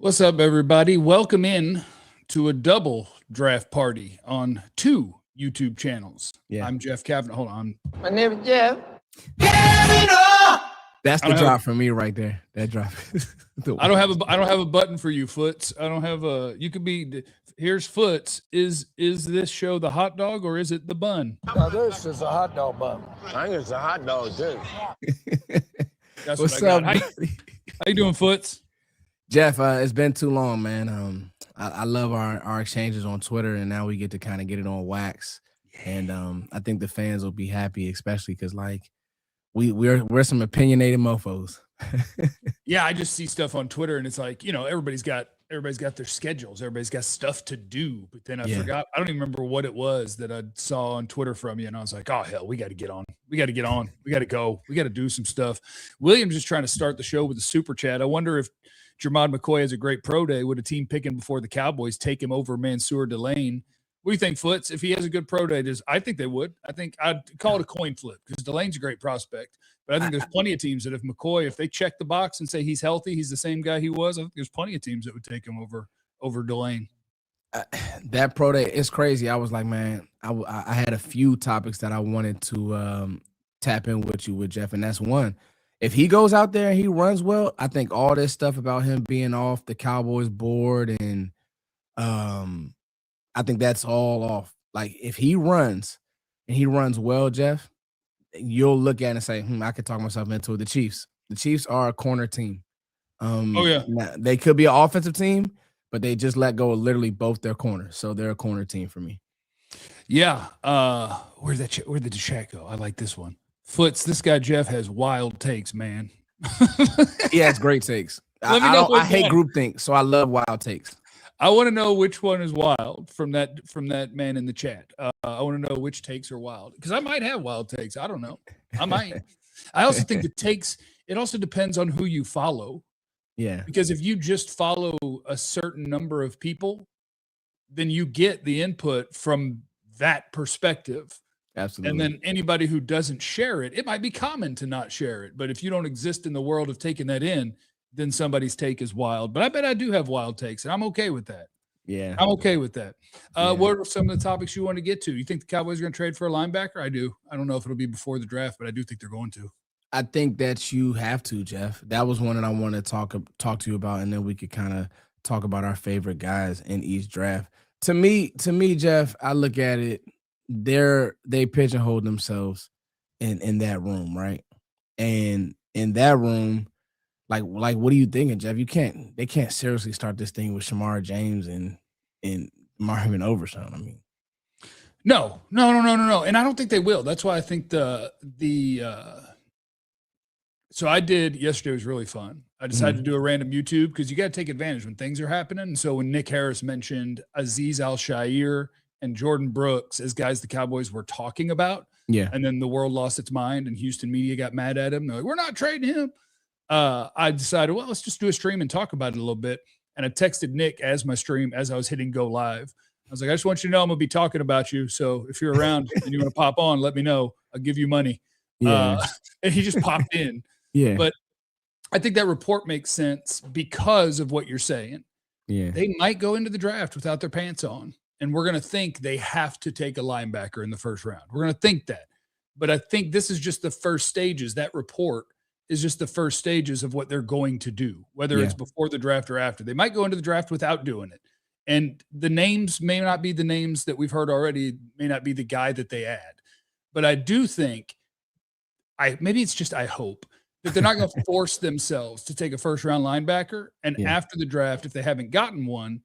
What's up, everybody? Welcome in to a double draft party on two YouTube channels. Yeah. I'm Jeff Cavanaugh. Hold on. My name is Jeff. That's the drop for me right there. That drop. I don't have a button for you, Foots. I don't have a. You could be. Here's Foots. Is this show the hot dog or is it the bun? Now this is a hot dog bun. I think it's a hot dog too. That's What's what I up, got. How you doing, Foots? Jeff? It's been too long, man. I love our exchanges on Twitter, and now we get to kind of get it on wax. And I think the fans will be happy, especially because like we're some opinionated mofos. Yeah, I just see stuff on Twitter, and it's like, everybody's got their schedules, everybody's got stuff to do. But then I forgot. I don't even remember what it was that I saw on Twitter from you, and I was like, oh hell, we got to get on. We got to get on. We got to go. We got to do some stuff. William's just trying to start the show with a super chat. I wonder if Jermod McCoy has a great pro day. Would a team picking before the Cowboys take him over Mansour Delane? What do you think, Foots? If he has a good pro day, I think they would. I think I'd call it a coin flip because Delane's a great prospect. But I think there's plenty of teams that if they check the box and say he's healthy, he's the same guy he was, I think there's plenty of teams that would take him over Delane. That pro day is crazy. I was like, man, I had a few topics that I wanted to tap in with you with, Jeff, and that's one. If he goes out there and he runs well, I think all this stuff about him being off the Cowboys board and I think that's all off. Like if he runs and he runs well, Jeff, you'll look at it and say, I could talk myself into it. The Chiefs are a corner team. They could be an offensive team, but they just let go of literally both their corners. So they're a corner team for me. Yeah. Where did the chat go? I like this one. Foots, this guy Jeff has wild takes, man. He has great takes. I hate groupthink, so I love wild takes. I want to know which one is wild from that man in the chat. I want to know which takes are wild because I might have wild takes. I don't know. I might. I also think the takes. It also depends on who you follow. Yeah. Because if you just follow a certain number of people, then you get the input from that perspective. Absolutely. And then anybody who doesn't share it, it might be common to not share it. But if you don't exist in the world of taking that in, then somebody's take is wild. But I bet I do have wild takes, and I'm okay with that. Yeah. I'm okay with that. What are some of the topics you want to get to? You think the Cowboys are going to trade for a linebacker? I do. I don't know if it'll be before the draft, but I do think they're going to. I think that you have to, Jeff. That was one that I want to talk to you about, and then we could kind of talk about our favorite guys in each draft. To me, Jeff, I look at it. They pigeonhole themselves in that room, right? And in that room, like what are you thinking, Jeff? They can't seriously start this thing with Shamar James and Marvin Overshown. I mean, no. And I don't think they will. That's why I think so I did yesterday was really fun. I decided to do a random YouTube because you got to take advantage when things are happening. And so when Nick Harris mentioned Azeez Al-Shaair and Jordan Brooks as guys the Cowboys were talking about. Yeah. And then the world lost its mind and Houston media got mad at him. They're like, we're not trading him. I decided, well, let's just do a stream and talk about it a little bit. And I texted Nick as my stream, as I was hitting go live. I was like, I just want you to know I'm going to be talking about you. So if you're around and you want to pop on, let me know. I'll give you money. Yeah. And he just popped in. Yeah. But I think that report makes sense because of what you're saying. Yeah. They might go into the draft without their pants on. And we're going to think they have to take a linebacker in the first round. We're going to think that. But I think this is just the first stages. That report is just the first stages of what they're going to do, whether it's before the draft or after. They might go into the draft without doing it. And the names may not be the names that we've heard already, may not be the guy that they add. But I do think, I hope, that they're not going to force themselves to take a first-round linebacker. And after the draft, if they haven't gotten one,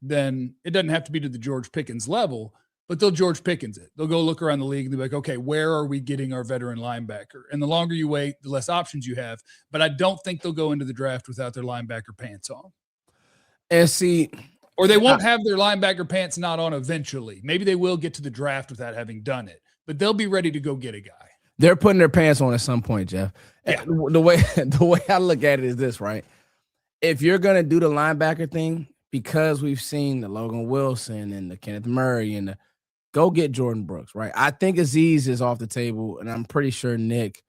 then it doesn't have to be to the George Pickens level, but they'll George Pickens it. They'll go look around the league and they'll be like, okay, where are we getting our veteran linebacker? And the longer you wait, the less options you have. But I don't think they'll go into the draft without their linebacker pants on. And see, or they won't have their linebacker pants not on eventually. Maybe they will get to the draft without having done it, but they'll be ready to go get a guy. They're putting their pants on at some point, Jeff. Yeah. The way I look at it is this, right? If you're going to do the linebacker thing, because we've seen the Logan Wilson and the Kenneth Murray and go get Jordan Brooks, right? I think Azeez is off the table, and I'm pretty sure Nick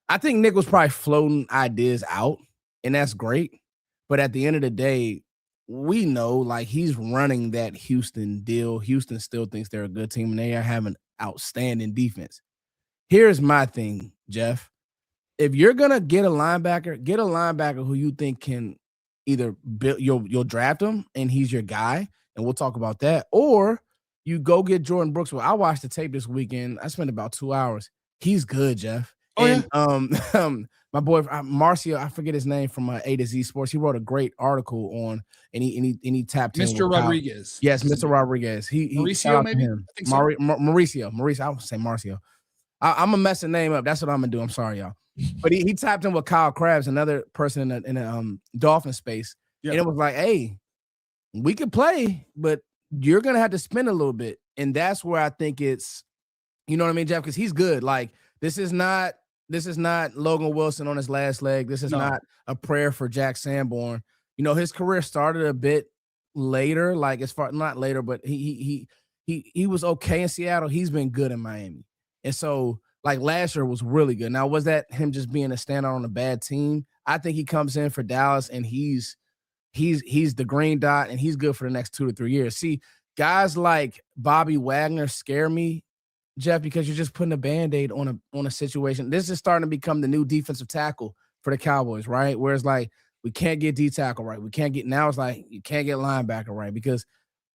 was probably floating ideas out, and that's great. But at the end of the day, we know like he's running that Houston deal. Houston still thinks they're a good team and they are having outstanding defense. Here's my thing, Jeff. If you're gonna get a linebacker who you think can either build, you'll draft him and he's your guy, and we'll talk about that, or you go get Jordan Brooks. Well, I watched the tape this weekend. I spent about 2 hours. He's good, Jeff. Oh, and my boy Marcio, I forget his name from A to Z Sports. He wrote a great article on, and he tapped in Mr. with Rodriguez. Yes, Mr. Rodriguez. Mauricio, maybe? Him. I think so. Mauricio. I would say Marcio. I'm gonna mess the name up. That's what I'm gonna do. I'm sorry, y'all. But he tapped in with Kyle Krabs, another person in the Dolphin space, and it was like, hey, we could play, but you're gonna have to spend a little bit, and that's where I think it's, you know what I mean, Jeff, because he's good. Like this is not Logan Wilson on his last leg. This is not a prayer for Jack Sanborn. You know, his career started a bit later, like as far not later, but he was okay in Seattle. He's been good in Miami, and so. Like last year was really good. Now, was that him just being a standout on a bad team? I think he comes in for Dallas and he's the green dot and he's good for the next 2 to 3 years. See, guys like Bobby Wagner scare me, Jeff, because you're just putting a Band-Aid on a situation. This is starting to become the new defensive tackle for the Cowboys, right? Whereas like we can't get D tackle right. Now it's like you can't get linebacker right, because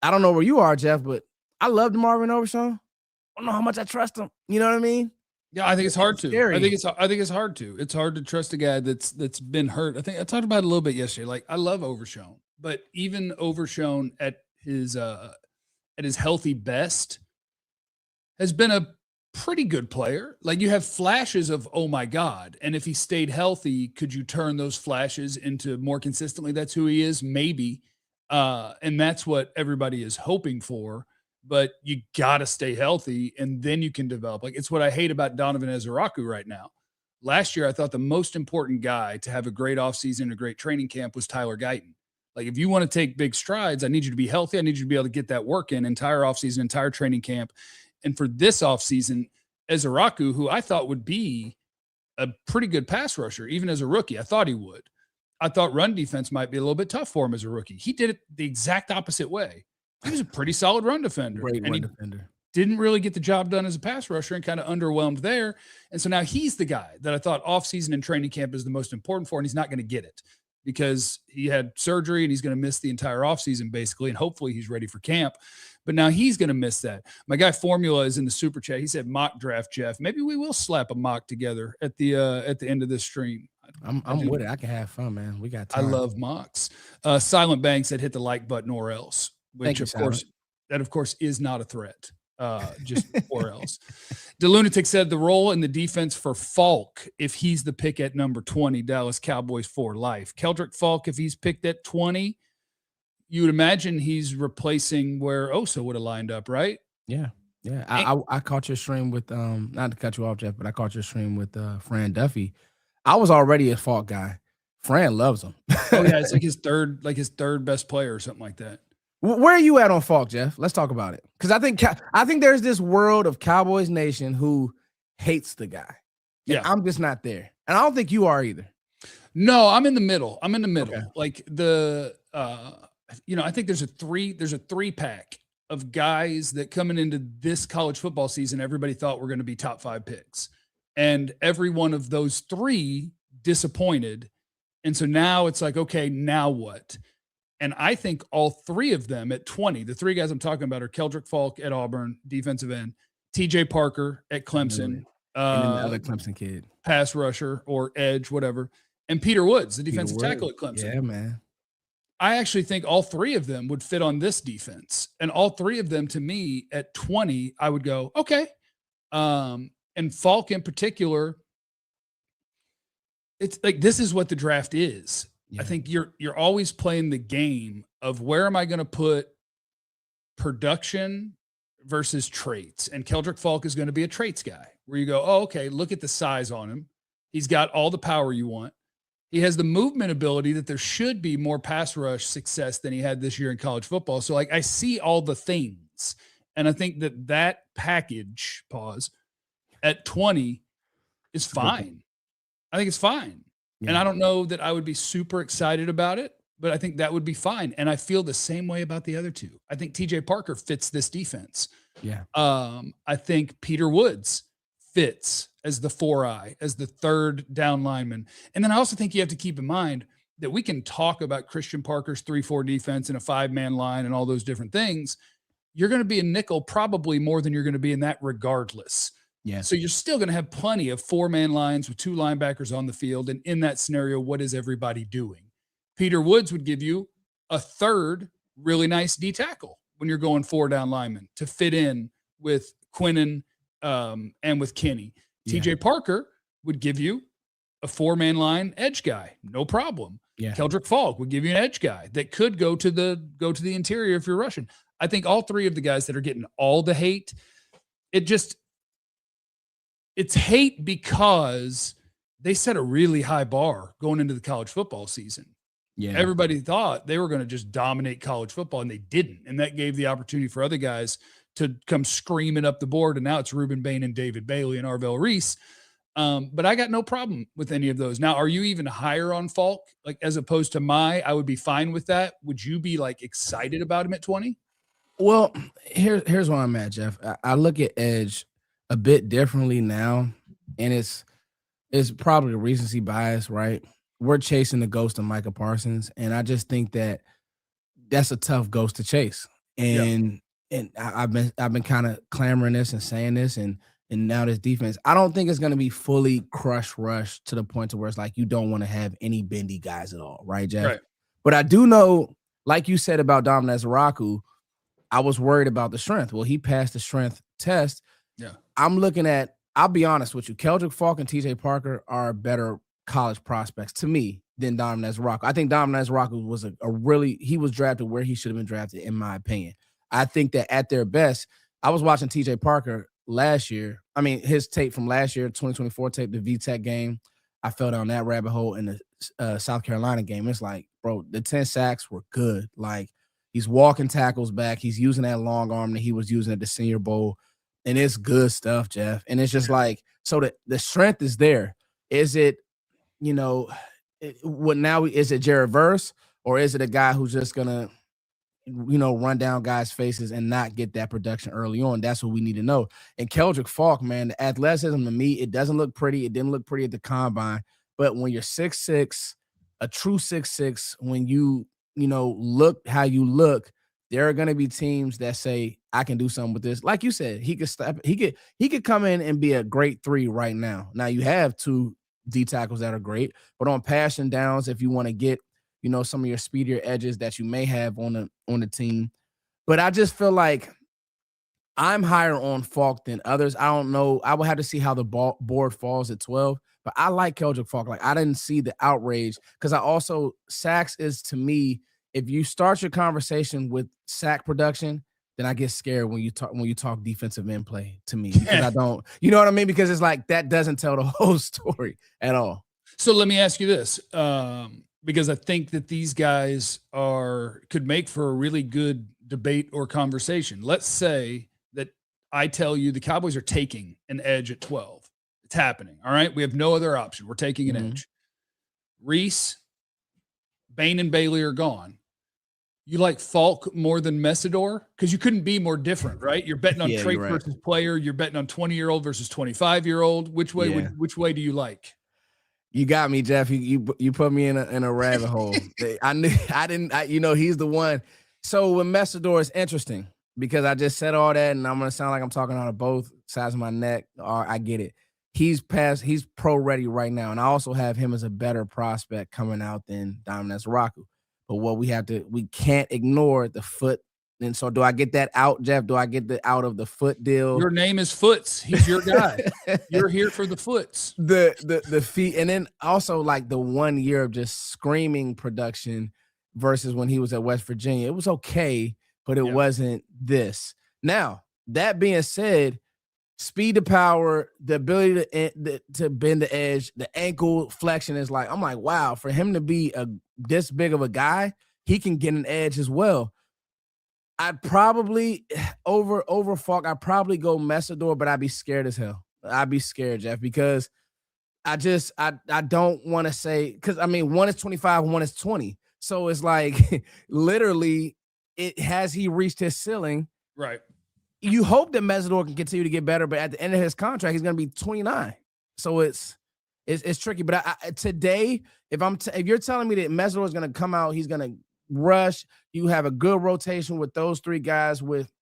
I don't know where you are, Jeff, but I love Marvin Overshawn. I don't know how much I trust him. You know what I mean? Yeah, I think it's hard to. Scary. I think it's hard to. It's hard to trust a guy that's been hurt. I think I talked about it a little bit yesterday. Like I love Overshown, but even Overshown at his healthy best has been a pretty good player. Like you have flashes of, oh my God. And if he stayed healthy, could you turn those flashes into more consistently? That's who he is, maybe. And that's what everybody is hoping for. But you got to stay healthy and then you can develop. Like it's what I hate about Donovan Ezeraku right now. Last year, I thought the most important guy to have a great offseason, a great training camp was Tyler Guyton. Like if you want to take big strides, I need you to be healthy. I need you to be able to get that work in entire offseason, entire training camp. And for this offseason, Ezeraku, who I thought would be a pretty good pass rusher, even as a rookie, I thought he would. I thought run defense might be a little bit tough for him as a rookie. He did it the exact opposite way. He was a pretty solid run defender. Great run defender. Didn't really get the job done as a pass rusher and kind of underwhelmed there. And so now he's the guy that I thought offseason and training camp is the most important for, and he's not going to get it because he had surgery and he's going to miss the entire offseason basically, and hopefully he's ready for camp. But now he's going to miss that. My guy Formula is in the super chat. He said mock draft, Jeff. Maybe we will slap a mock together at the end of this stream. I'm with it. I can have fun, man. We got time. I love mocks. Silent Bank said hit the like button or else. Which of course is not a threat. Just or else. DeLunatic said the role in the defense for Falk, if he's the pick at number 20, Dallas Cowboys for life. Keldrick Falk, if he's picked at 20, you would imagine he's replacing where Osa would have lined up, right? Yeah. I caught your stream with not to cut you off, Jeff, but I caught your stream with Fran Duffy. I was already a Falk guy. Fran loves him. Oh yeah, it's like his third best player or something like that. Where are you at on Falk, Jeff? Let's talk about it. Because I think there's this world of Cowboys Nation who hates the guy. Yeah, I'm just not there, and I don't think you are either. No, I'm in the middle. Okay. Like I think there's a three pack of guys that coming into this college football season, everybody thought were going to be top 5 picks, and every one of those 3 disappointed, and so now it's like, okay, now what? And I think all 3 of them at 20, the 3 guys I'm talking about are Keldrick Falk at Auburn, defensive end, TJ Parker at Clemson, and then the other Clemson kid, pass rusher or edge, whatever, and Peter Woods, the defensive tackle at Clemson. Yeah, man. I actually think all 3 of them would fit on this defense. And all 3 of them, to me, at 20, I would go, okay. And Falk in particular, it's like this is what the draft is. Yeah. I think you're always playing the game of where am I going to put production versus traits. And Keldrick Falk is going to be a traits guy where you go, oh, okay, look at the size on him. He's got all the power you want. He has the movement ability that there should be more pass rush success than he had this year in college football. So like I see all the things. And I think that package at 20 is fine. I think it's fine. Yeah. And I don't know that I would be super excited about it, but I think that would be fine. And I feel the same way about the other two. I think TJ Parker fits this defense. Yeah. I think Peter Woods fits as the 4-eye, as the third down lineman. And then I also think you have to keep in mind that we can talk about Christian Parker's 3-4 defense and a 5-man line and all those different things. You're going to be a nickel probably more than you're going to be in that regardless. Yeah. So you're still going to have plenty of 4-man lines with 2 linebackers on the field. And in that scenario, what is everybody doing? Peter Woods would give you a third really nice D tackle when you're going 4 down linemen to fit in with Quinnen and with Kenny. Yeah. TJ Parker would give you a 4-man line edge guy, no problem. Yeah. Keldrick Falk would give you an edge guy that could go to the interior if you're rushing. I think all 3 of the guys that are getting all the hate, it's hate because they set a really high bar going into the college football season. Yeah. Everybody thought they were going to just dominate college football, and they didn't. And that gave the opportunity for other guys to come screaming up the board. And now it's Ruben Bain and David Bailey and Arvell Reese. But I got no problem with any of those. Now, are you even higher on Falk? Like, as opposed to I would be fine with that. Would you be like excited about him at 20? Well, here's where I'm at, Jeff. I look at edge a bit differently now, and it's probably recency bias, right? We're chasing the ghost of Micah Parsons, and I just think that's a tough ghost to chase. And I've been kind of clamoring this and saying this, and now this defense, I don't think it's going to be fully crush rush to the point to where it's like you don't want to have any bendy guys at all, right, Jeff? Right. But I do know, like you said about Dominic Zaraku, I was worried about the strength. Well, he passed the strength test. Yeah. I'm looking at, I'll be honest with you, Keldrick Falk and TJ Parker are better college prospects to me than Dominic Zaraku. I think Dominic Zaraku was he was drafted where he should have been drafted, in my opinion. I think that at their best, I was watching TJ Parker last year. I mean, his tape from last year, 2024 tape, the VTech game. I fell down that rabbit hole in the South Carolina game. It's like, bro, the 10 sacks were good. Like, he's walking tackles back. He's using that long arm that he was using at the Senior Bowl. And it's good stuff, Jeff. And it's just like, so the strength is there. Is it, is it Jared Verse, or is it a guy who's just going to, run down guys' faces and not get that production early on? That's what we need to know. And Keldrick Falk, man, the athleticism to me, it doesn't look pretty. It didn't look pretty at the combine. But when you're 6'6", a true 6'6", when you look how you look, there are going to be teams that say, I can do something with this. Like you said, he could come in and be a great 3 right now. Now you have 2 D tackles that are great, but on passing downs, if you want to get, some of your speedier edges that you may have on the team. But I just feel like I'm higher on Falk than others. I don't know. I would have to see how the board falls at 12, but I like Keldrick Falk. Like, I didn't see the outrage, because I also, sacks is, to me, if you start your conversation with sack production, then I get scared when you talk defensive end play to me, because I don't, you know what I mean? Because it's like, that doesn't tell the whole story at all. So let me ask you this, because I think that these guys could make for a really good debate or conversation. Let's say that I tell you the Cowboys are taking an edge at 12. It's happening. All right. We have no other option. We're taking an edge. Reese, Bain, and Bailey are gone. You like Falk more than Messidor? Because you couldn't be more different, right? You're betting on trait versus player. You're betting on 20-year-old versus 25-year-old. Which way do you like? You got me, Jeff. You put me in a rabbit hole. He's the one. So with Messidor, it's interesting because I just said all that, and I'm gonna sound like I'm talking out of both sides of my neck. I get it. He's pro ready right now, and I also have him as a better prospect coming out than Dominic Zaraku. But what we can't ignore the foot. And so, do I get that out, Jeff? Do I get the out of the foot deal? Your name is Foots. He's your guy. You're here for the Foots. The feet, and then also like the 1 year of just screaming production versus when he was at West Virginia. It was okay, but it wasn't this. Now, that being said, speed to power, the ability to bend the edge, the ankle flexion is like, I'm like, wow, for him to be this big of a guy, he can get an edge as well. I'd probably over Falk. I'd probably go Messidor, but I'd be scared as hell. I'd be scared, Jeff, because I don't want to say, because I mean, one is 25, one is 20. So it's like literally, has he reached his ceiling? Right. You hope that Mesidor can continue to get better, but at the end of his contract, he's going to be 29. So it's tricky. But today, if you're telling me that Mesidor is going to come out, he's going to rush. You have a good rotation with those three guys with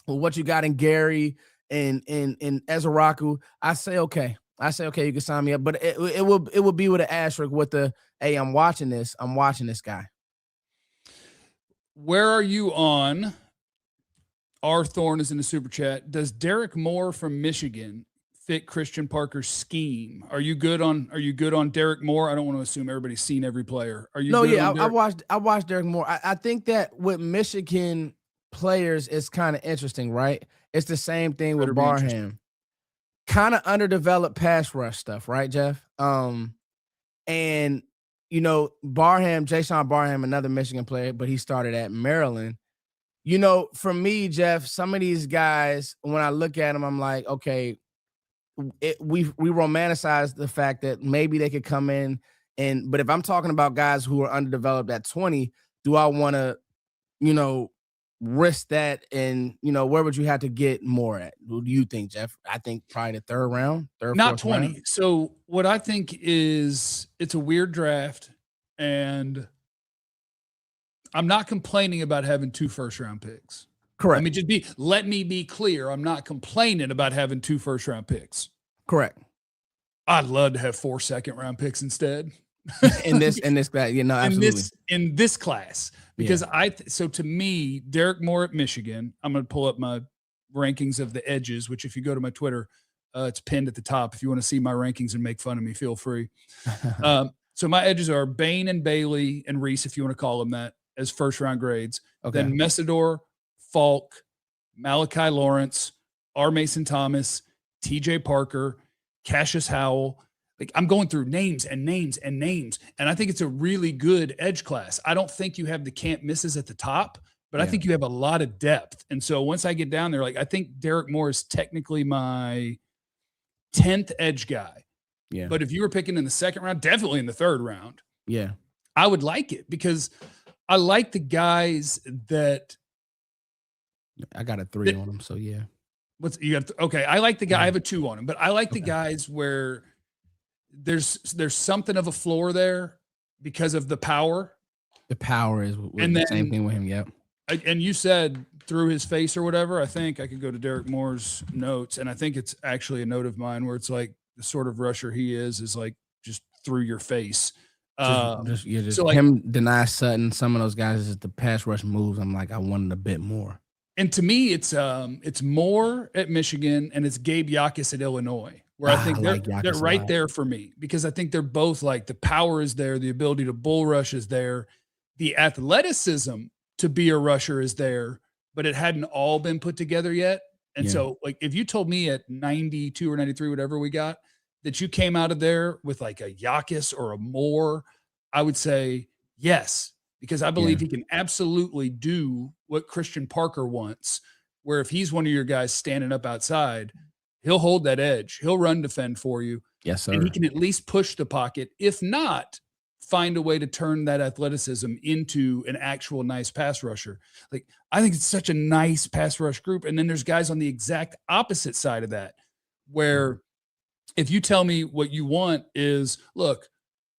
what you got in Gary and Ezeraku. I say okay. You can sign me up, but it will be with an asterisk with the hey, I'm watching this guy. Where are you on? R. Thorne is in the super chat. Does Derek Moore from Michigan fit Christian Parker's scheme? Are you good on Derek Moore? I don't want to assume everybody's seen every player. Are you? No, good yeah, on I watched Derek Moore. I think that with Michigan players, it's kind of interesting, right? It's the same thing with Barham. Kind of underdeveloped pass rush stuff, right, Jeff? And you know, Jaysean Barham, another Michigan player, but he started at Maryland. You know, for me, Jeff, some of these guys, when I look at them, I'm like, okay, we romanticize the fact that maybe they could come in but if I'm talking about guys who are underdeveloped at 20, do I want to, you know, risk that? And, you know, where would you have to get more at? Who do you think, Jeff? I think probably the third round, not 20. Round. So what I think is it's a weird draft, and I'm not complaining about having 2 first-round picks. Correct. Let me be clear. I'm not complaining about having 2 first-round picks. Correct. I'd love to have 4 second-round picks instead. in this class, you know, absolutely. In this class, because so to me, Derek Moore at Michigan. I'm going to pull up my rankings of the edges, which if you go to my Twitter, it's pinned at the top. If you want to see my rankings and make fun of me, feel free. So my edges are Bain and Bailey and Reese, if you want to call them that, as first-round grades. Okay. Then Mesidor, Falk, Malachi Lawrence, R. Mason Thomas, T.J. Parker, Cassius Howell. Like, I'm going through names and names and names, and I think it's a really good edge class. I don't think you have the can't misses at the top, but I think you have a lot of depth. And so once I get down there, like, I think Derek Moore is technically my 10th edge guy. Yeah. But if you were picking in the second round, definitely in the third round. Yeah. I would like it because I like the guys that I got a 3 on them. So yeah. Okay. I like the guy. I have a 2 on him, but I like the guys where there's something of a floor there because of the power. The power is the same thing with him. Yep. And you said through his face or whatever. I think I could go to Derek Moore's notes, and I think it's actually a note of mine where it's like the sort of rusher he is like just through your face. Just so like, him deny Sutton. Some of those guys is the pass rush moves. I'm like, I wanted a bit more. And to me, it's Moore at Michigan and it's Gabe Yakis at Illinois, where I think they're right there for me because I think they're both like the power is there, the ability to bull rush is there, the athleticism to be a rusher is there, but it hadn't all been put together yet. And so, like, if you told me at 92 or 93, whatever we got, that you came out of there with like a Yakis or a Moore, I would say yes, because I believe he can absolutely do what Christian Parker wants, where if he's one of your guys standing up outside, he'll hold that edge. He'll run defend for you. Yes, sir. And he can at least push the pocket. If not, find a way to turn that athleticism into an actual nice pass rusher. Like, I think it's such a nice pass rush group. And then there's guys on the exact opposite side of that, where if you tell me what you want is, look,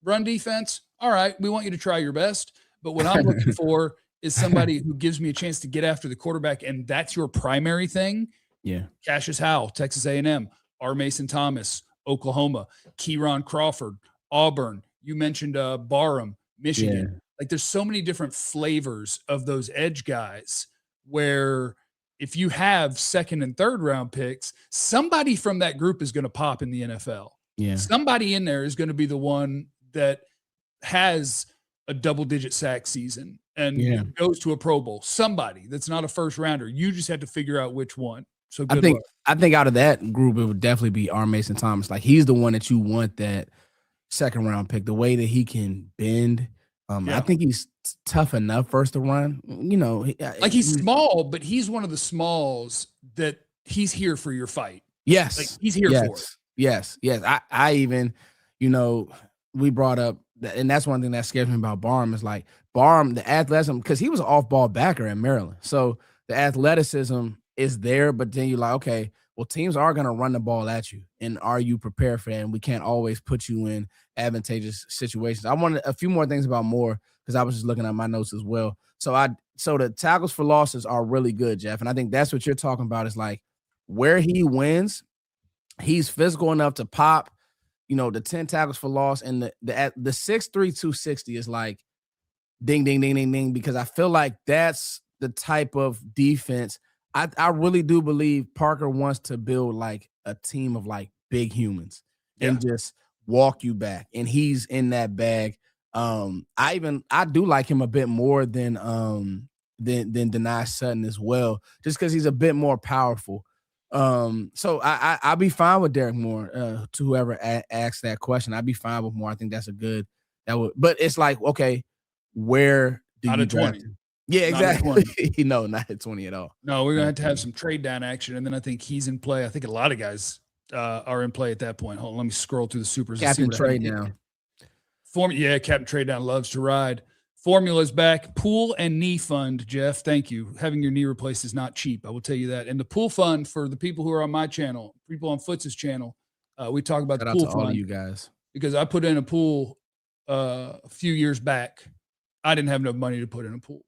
run defense, all right, we want you to try your best. But what I'm looking for is somebody who gives me a chance to get after the quarterback, and that's your primary thing. Yeah. Cassius Howell, Texas A&M, R. Mason Thomas, Oklahoma, Kieron Crawford, Auburn. You mentioned Barham, Michigan. Yeah. Like, there's so many different flavors of those edge guys where if you have second and third round picks, somebody from that group is going to pop in the NFL. Yeah. Somebody in there is going to be the one that has a double-digit sack season and goes to a Pro Bowl. Somebody that's not a first rounder. You just had to figure out which one. So good luck. I think out of that group, it would definitely be R. Mason Thomas. Like, he's the one that you want that second round pick. The way that he can bend. I think he's tough enough first to run. You know, he's small, but he's one of the smalls that he's here for your fight. Yes, like, he's here for it. Yes. I even, you know, we brought up and that's one thing that scares me about Barham is like Barham, the athleticism, because he was an off-ball backer at Maryland. So the athleticism is there, but then you're like, okay, well, teams are going to run the ball at you. And are you prepared for that? And we can't always put you in advantageous situations. I wanted a few more things about Moore because I was just looking at my notes as well. So the tackles for losses are really good, Jeff. And I think that's what you're talking about is like where he wins, he's physical enough to pop, the 10 tackles for loss, and the 6'3", 260 is like ding, ding, ding, ding, ding, because I feel like that's the type of defense. I really do believe Parker wants to build like a team of like big humans and just walk you back. And he's in that bag. I do like him a bit more than Denai Sutton as well, just because he's a bit more powerful. So I'll be fine with Derek Moore. To whoever asked that question, I'd be fine with Moore. I think that's but it's like, okay, where do you draft him? Yeah, exactly. No, not at 20 at all. No, we're going to have some trade down action, and then I think he's in play. I think a lot of guys are in play at that point. Hold on, let me scroll through the supers. Captain trade down. Captain trade down loves to ride. Formula's back. Pool and knee fund, Jeff. Thank you. Having your knee replaced is not cheap. I will tell you that. And the pool fund for the people who are on my channel, people on Foots' channel, we talk about the pool fund. All of you guys, because I put in a pool a few years back. I didn't have enough money to put in a pool.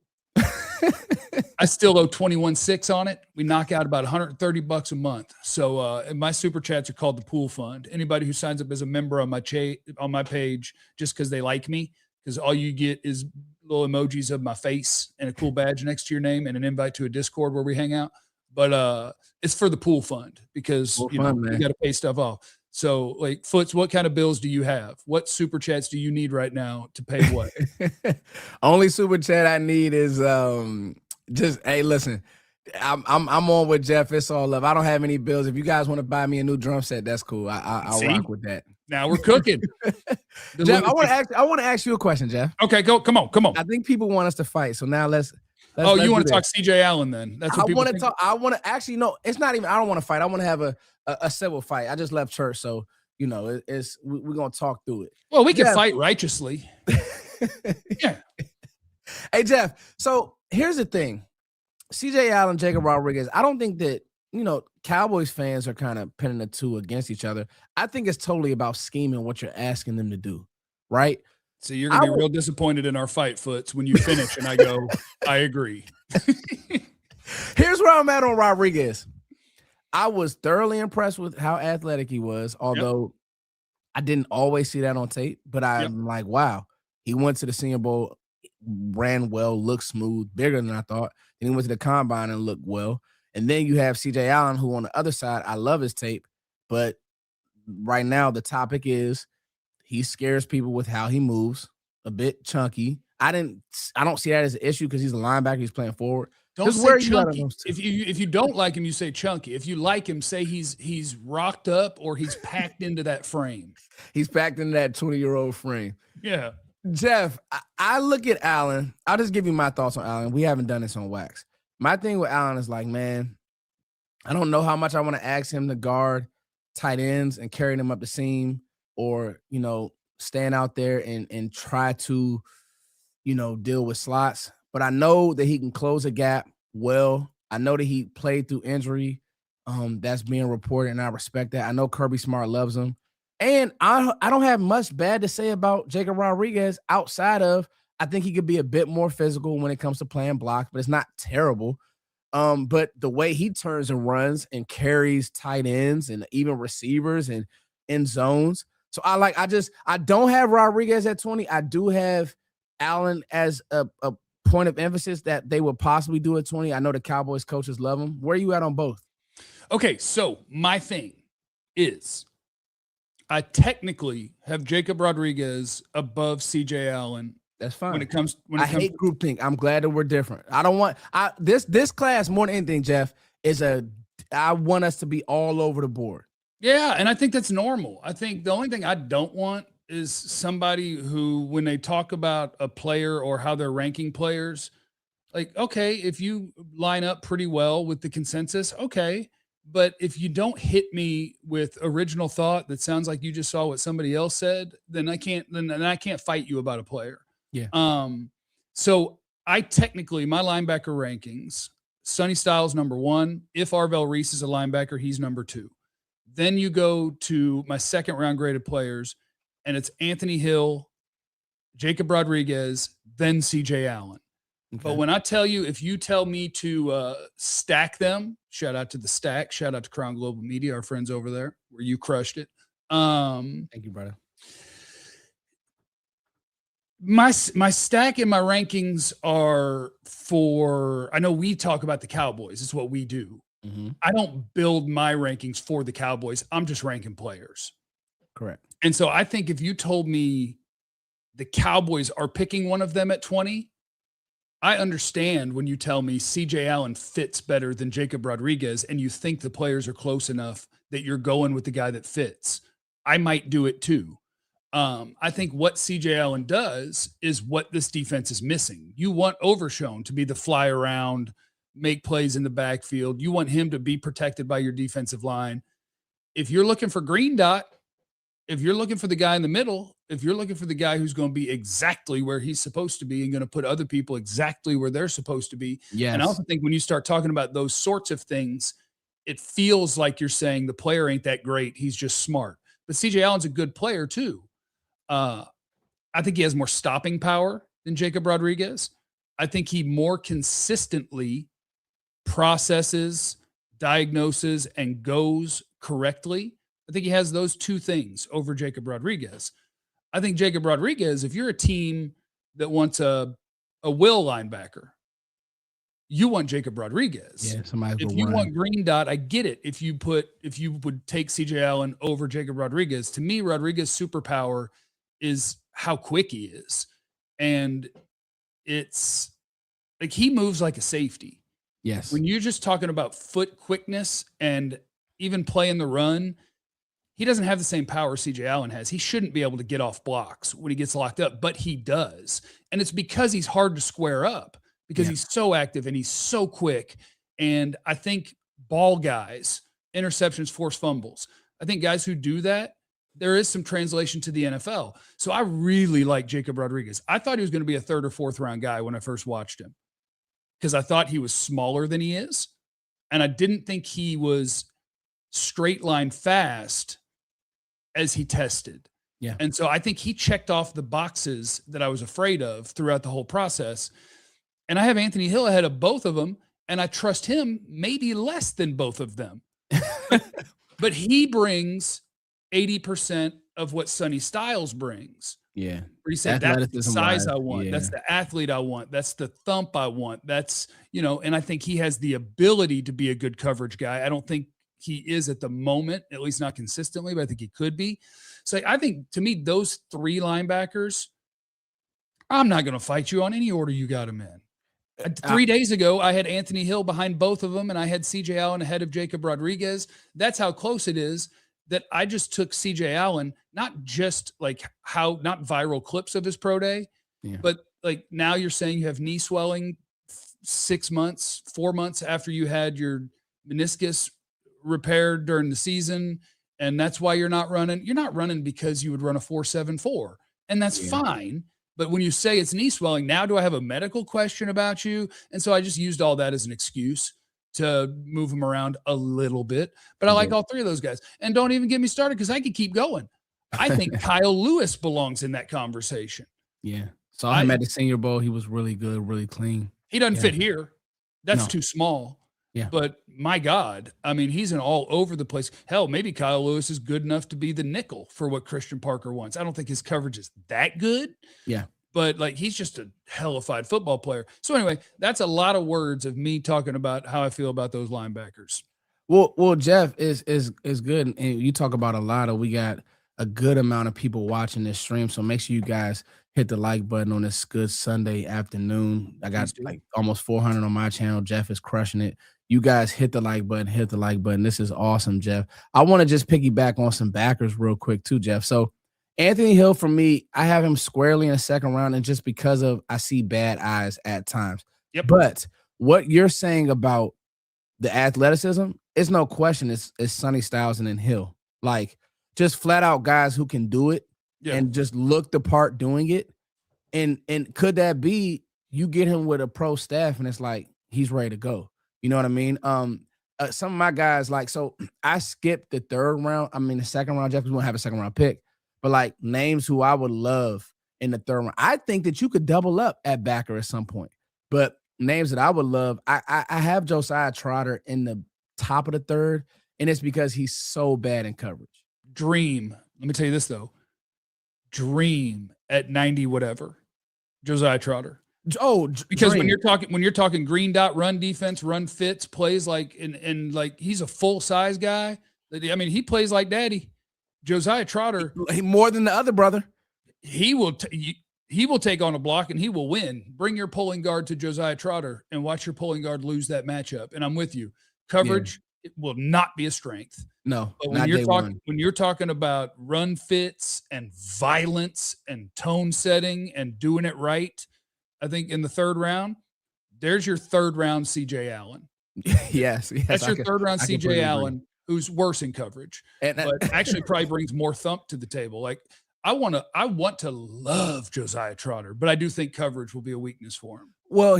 I still owe 21.6 on it. We knock out about $130 a month. So and my super chats are called the pool fund. Anybody who signs up as a member on my page just because they like me, because all you get is little emojis of my face and a cool badge next to your name and an invite to a Discord where we hang out. But it's for the pool fund because you got to pay stuff off. So like Foots, what kind of bills do you have? What super chats do you need right now to pay what? Only super chat I need is just, hey, listen, I'm on with Jeff. It's all love. I don't have any bills. If you guys want to buy me a new drum set, that's cool. I'll rock with that. Now we're cooking. Jeff, I want to ask you a question, Jeff. Okay, go. Come on. I think people want us to fight. So now let's you want to talk CJ Allen then? That's what I want to talk. I want to actually, no, it's not even, I don't want to fight. I want to have a civil fight. I just left church. So, we're going to talk through it. Well, we can fight righteously. Yeah. Hey, Jeff. So here's the thing. CJ Allen, Jacob Rodriguez, I don't think that, Cowboys fans are kind of pinning the two against each other. I think it's totally about scheming what you're asking them to do, right? So you're going to be real disappointed in our fight, Foots, when you finish and I go, I agree. Here's where I'm at on Rodriguez. I was thoroughly impressed with how athletic he was, although I didn't always see that on tape. But I'm like, wow, he went to the Senior Bowl, ran well, looked smooth, bigger than I thought. Then he went to the Combine and looked well. And then you have CJ Allen, who on the other side, I love his tape. But right now the topic is he scares people with how he moves, a bit chunky. I don't see that as an issue because he's a linebacker. He's playing forward. Don't say chunky. If you don't like him, you say chunky. If you like him, say he's rocked up or he's packed into that frame. He's packed into that 20-year-old frame. Yeah. Jeff, I look at Allen. I'll just give you my thoughts on Allen. We haven't done this on Wax. My thing with Allen is like, man, I don't know how much I want to ask him to guard tight ends and carry them up the seam or, stand out there and try to, deal with slots. But I know that he can close a gap well. I know that he played through injury. That's being reported, and I respect that. I know Kirby Smart loves him. And I don't have much bad to say about Jacob Rodriguez outside of I think he could be a bit more physical when it comes to playing blocks, but it's not terrible. But the way he turns and runs and carries tight ends and even receivers and in zones. So I don't have Rodriguez at 20. I do have Allen as a point of emphasis that they would possibly do at 20. I know the Cowboys coaches love him. Where are you at on both? Okay, so my thing is I technically have Jacob Rodriguez above CJ Allen. That's fine. I hate groupthink. I'm glad that we're different. I don't want this class more than anything, Jeff, I want us to be all over the board. Yeah, and I think that's normal. I think the only thing I don't want is somebody who, when they talk about a player or how they're ranking players, like, okay, if you line up pretty well with the consensus, okay, But if you don't hit me with original thought that sounds like you just saw what somebody else said, then I can't fight you about a player. Yeah. So I technically, my linebacker rankings, Sonny Styles number 1. If Arvell Reese is a linebacker, he's number 2. Then you go to my second round graded players, and it's Anthony Hill, Jacob Rodriguez, then CJ Allen. Okay. But when I tell you, if you tell me to stack them, shout out to the Stack, shout out to Crown Global Media, our friends over there, where you crushed it. Thank you, brother. My stack and my rankings are for, I know we talk about the Cowboys. It's what we do. Mm-hmm. I don't build my rankings for the Cowboys. I'm just ranking players. Correct. And so I think if you told me the Cowboys are picking one of them at 20, I understand when you tell me CJ Allen fits better than Jacob Rodriguez and you think the players are close enough that you're going with the guy that fits. I might do it too. I think what CJ Allen does is what this defense is missing. You want Overshown to be the fly around, make plays in the backfield. You want him to be protected by your defensive line. If you're looking for green dot, if you're looking for the guy in the middle, if you're looking for the guy who's going to be exactly where he's supposed to be and going to put other people exactly where they're supposed to be. Yes. And I also think when you start talking about those sorts of things, it feels like you're saying the player ain't that great. He's just smart. But CJ Allen's a good player too. I think he has more stopping power than Jacob Rodriguez. I think he more consistently processes, diagnoses, and goes correctly. I think he has those two things over Jacob Rodriguez. I think Jacob Rodriguez, if you're a team that wants a will linebacker, you want Jacob Rodriguez. Yeah, somebody. If you want green dot, I get it. If you would take CJ Allen over Jacob Rodriguez, to me, Rodriguez's superpower is how quick he is. And it's like he moves like a safety. Yes. When you're just talking about foot quickness and even playing the run, he doesn't have the same power CJ Allen has. He shouldn't be able to get off blocks when he gets locked up, but he does. And it's because he's hard to square up because he's so active and he's so quick. And I think ball guys, interceptions, forced fumbles, I think guys who do that, there is some translation to the NFL. So I really like Jacob Rodriguez. I thought he was going to be a 3rd or 4th round guy when I first watched him because I thought he was smaller than he is. And I didn't think he was straight line fast as he tested. Yeah. And so I think he checked off the boxes that I was afraid of throughout the whole process. And I have Anthony Hill ahead of both of them, and I trust him maybe less than both of them. But he brings 80% of what Sonny Styles brings. Yeah. Where he said, that's the size I want. That's the athlete I want. That's the thump I want. That's, and I think he has the ability to be a good coverage guy. I don't think he is at the moment, at least not consistently, but I think he could be. So I think to me, those 3 linebackers, I'm not going to fight you on any order you got them in. 3 days ago, I had Anthony Hill behind both of them, and I had CJ Allen ahead of Jacob Rodriguez. That's how close it is that I just took CJ Allen, not just not viral clips of his pro day, but like now you're saying you have knee swelling 4 months after you had your meniscus repaired during the season. And that's why you're not running. You're not running because you would run a 4.74, and that's fine. But when you say it's knee swelling, now do I have a medical question about you? And so I just used all that as an excuse to move him around a little bit. But I like all 3 of those guys. And don't even get me started because I could keep going. I think Kyle Lewis belongs in that conversation. Yeah. Saw him at the Senior Bowl. He was really good, really clean. He doesn't fit here. That's too small. Yeah. But my God, I mean, he's an all over the place. Hell, maybe Kyle Lewis is good enough to be the nickel for what Christian Parker wants. I don't think his coverage is that good. Yeah. But like, he's just a hellified football player. So anyway, that's a lot of words of me talking about how I feel about those linebackers. Well, Jeff is good. And you talk about a lot of, we got a good amount of people watching this stream. So make sure you guys hit the like button on this good Sunday afternoon. I got like almost 400 on my channel. Jeff is crushing it. You guys hit the like button. This is awesome, Jeff. I want to just piggyback on some backers real quick too, Jeff. So Anthony Hill, for me, I have him squarely in the 2nd round, and just because of I see bad eyes at times. Yep. But what you're saying about the athleticism, it's no question. It's Sonny Styles and then Hill. Like just flat out guys who can do it and just look the part doing it. And could that be you get him with a pro staff and it's like he's ready to go? You know what I mean? Some of my guys like so I skipped the the second round. Jeff, we won't have a second round pick, but like names who I would love in the third round. I think that you could double up at backer at some point, but names that I would love. I have Josiah Trotter in the top of the third, and it's because he's so bad in coverage. Dream. Let me tell you this though. Dream at 90 whatever. Josiah Trotter. Oh, because dream. when you're talking green dot run defense, run fits, plays like and like he's a full size guy. I mean, he plays like daddy. Josiah Trotter, more than the other brother. He will take on a block and he will win. Bring your pulling guard to Josiah Trotter and watch your pulling guard lose that matchup. And I'm with you. Coverage it will not be a strength. No, but when you're talking about run fits and violence and tone setting and doing it right, I think in the third round, there's your third round CJ Allen. Yes. That's your third round CJ Allen, who's worse in coverage, but actually probably brings more thump to the table. Like I want to love Josiah Trotter, but I do think coverage will be a weakness for him. Well,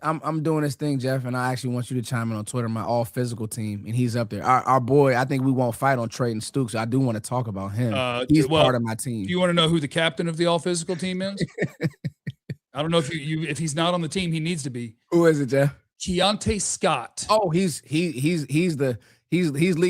I'm doing this thing, Jeff, and I actually want you to chime in on Twitter, my all physical team, and he's up there. Our boy, I think we won't fight on Trayton Stooks. I do want to talk about him. He's part of my team. Do you want to know who the captain of the all physical team is? I don't know if if he's not on the team, he needs to be. Who is it, Jeff? Keontae Scott. Oh, he's leading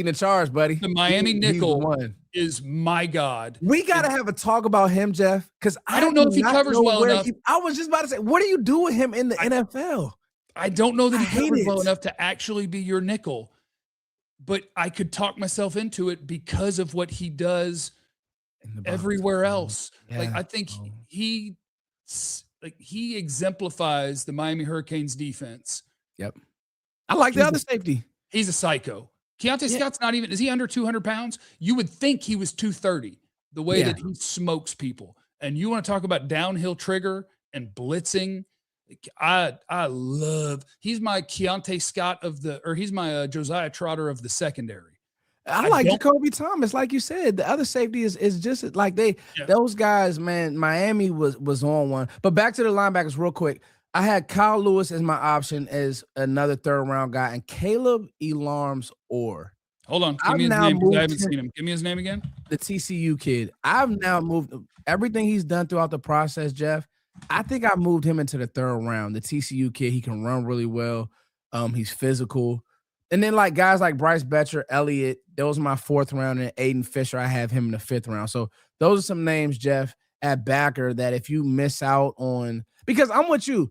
the charge, buddy. The Miami nickel is my God. We got to have a talk about him, Jeff, because I don't know if he covers well enough. I was just about to say, what do you do with him in the NFL? I don't know that he covers well enough to actually be your nickel, but I could talk myself into it because of what he does everywhere else. Yeah. Like I think he exemplifies the Miami Hurricanes defense. Yep. I like the other safety. He's a psycho. Keontae Scott's not even, is he under 200 pounds? You would think he was 230, the way that he smokes people. And you want to talk about downhill trigger and blitzing. He's my Keontae Scott he's my Josiah Trotter of the secondary. I like Jacoby Thomas, like you said. The other safety is just like those guys, man. Miami was on one. But back to the linebackers real quick. I had Kyle Lewis as my option as another third round guy, and Caleb Elarms Orr. Hold on, give me his name because I haven't seen him. Give me his name again. The TCU kid. I've now moved everything he's done throughout the process, Jeff. I think I moved him into the third round. The TCU kid, he can run really well. He's physical. And then like guys like Bryce Betcher, Elliott, those are my fourth round, and Aiden Fisher, I have him in the fifth round. So those are some names, Jeff, at backer that if you miss out on, because I'm with you.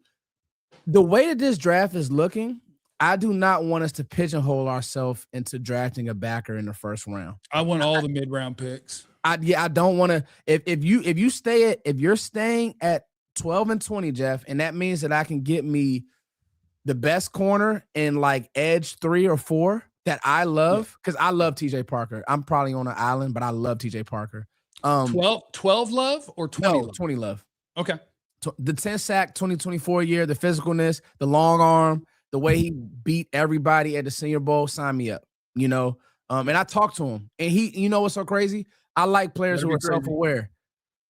The way that this draft is looking, I do not want us to pigeonhole ourselves into drafting a backer in the first round. I want all the mid-round picks. I don't want to. If you're staying at 12 and 20, Jeff, and that means that I can get me the best corner in like edge 3 or 4 that I love, because I love TJ Parker. I'm probably on an island, but I love TJ Parker. 12 love or 20? No, love? 20 love. Okay. The 10 sack 2024 year, the physicalness, the long arm, the way he beat everybody at the Senior Bowl, sign me up, you know? And I talked to him, and you know what's so crazy? I like players who are self-aware.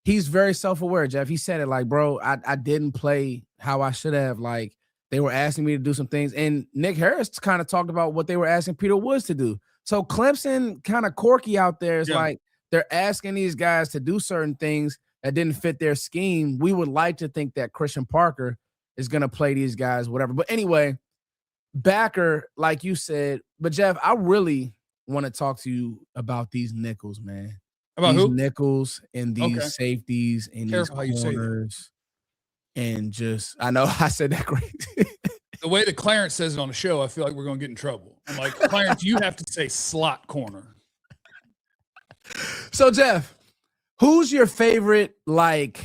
He's very self-aware, Jeff. He said it like, bro, I didn't play how I should have. Like, they were asking me to do some things. And Nick Harris kind of talked about what they were asking Peter Woods to do. So Clemson kind of quirky out there. It's like they're asking these guys to do certain things that didn't fit their scheme. We would like to think that Christian Parker is going to play these guys, whatever. But anyway, backer, like you said. But, Jeff, I really want to talk to you about these nickels, man. About these who? Nickels and these safeties and these corners. And just, I know I said that crazy. The way that Clarence says it on the show, I feel like we're going to get in trouble. I'm like, Clarence, you have to say slot corner. So, Jeff, who's your favorite, like,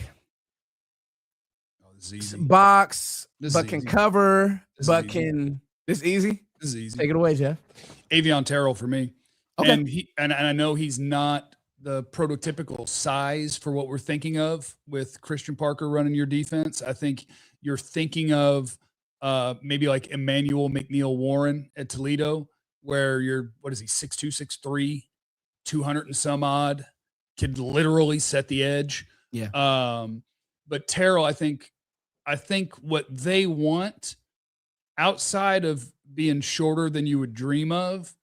box, but can cover, but can – this easy? This is easy. Take it away, Jeff. Avion Terrell for me. Okay. And I know he's not the prototypical size for what we're thinking of with Christian Parker running your defense. I think you're thinking of maybe like Emmanuel McNeil Warren at Toledo, where you're, what is he, 6'2", 6'3", 200 and some odd, could literally set the edge. Yeah. But Terrell, I think what they want outside of being shorter than you would dream of,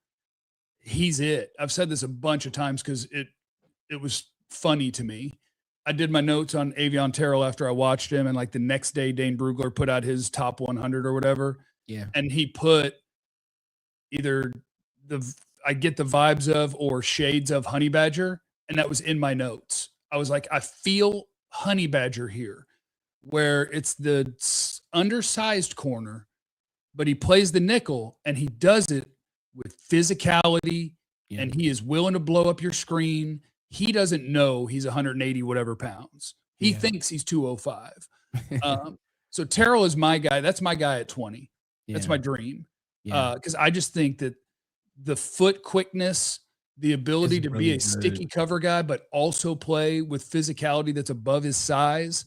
he's it. I've said this a bunch of times because it was funny to me. I did my notes on Avion Terrell after I watched him, and like the next day, Dane Brugler put out his top 100 or whatever. Yeah. And he put either I get the vibes of or shades of Honey Badger, and that was in my notes. I was like, I feel Honey Badger here, where it's the undersized corner, but he plays the nickel and he does it with physicality, and he is willing to blow up your screen. He doesn't know he's 180 whatever pounds. He thinks he's 205. So Terrell is my guy. That's my guy at 20. That's my dream. Because I just think that the foot quickness, the ability to be a sticky cover guy, but also play with physicality that's above his size,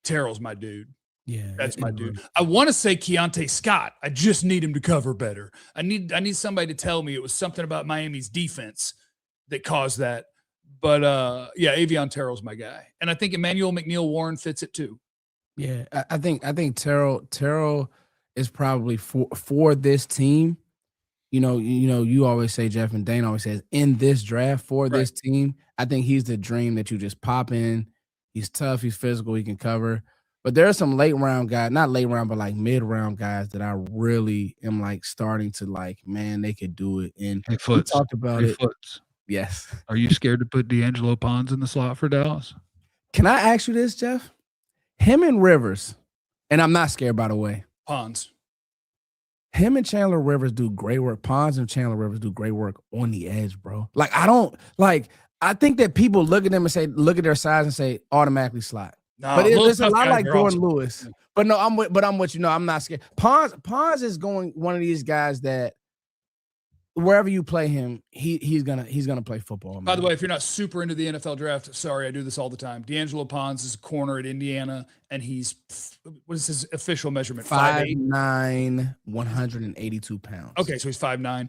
Terrell's my dude. Yeah, that's my dude. I want to say Keontae Scott. I just need him to cover better. I need somebody to tell me it was something about Miami's defense that caused that. But Avion Terrell's my guy, and I think Emmanuel McNeil-Warren fits it too. Yeah, I think Terrell is probably for this team. You always say, Jeff, and Dane always says, in this draft for this team, I think he's the dream that you just pop in. He's tough, he's physical, he can cover. But there are some late round guys, not late round, but like mid round guys that I really am like starting to like, man, they could do it. And we talked about it. Yes. Are you scared to put D'Angelo Pons in the slot for Dallas? Can I ask you this, Jeff? Him and Rivers, and I'm not scared, by the way. Pons. Him and Chandler Rivers do great work. Pons and Chandler Rivers do great work on the edge, bro. I think that people look at them and say, look at their size and say automatically slot. No, but it's a lot like Jordan awesome. Lewis. But no, I'm with you. No, I'm not scared. Pons is one of these guys that wherever you play him, he's gonna play football. By the way, if you're not super into the NFL draft, sorry, I do this all the time. D'Angelo Pons is a corner at Indiana, and he's what is his official measurement? 5'9", 182 pounds. Okay, so he's 5'9".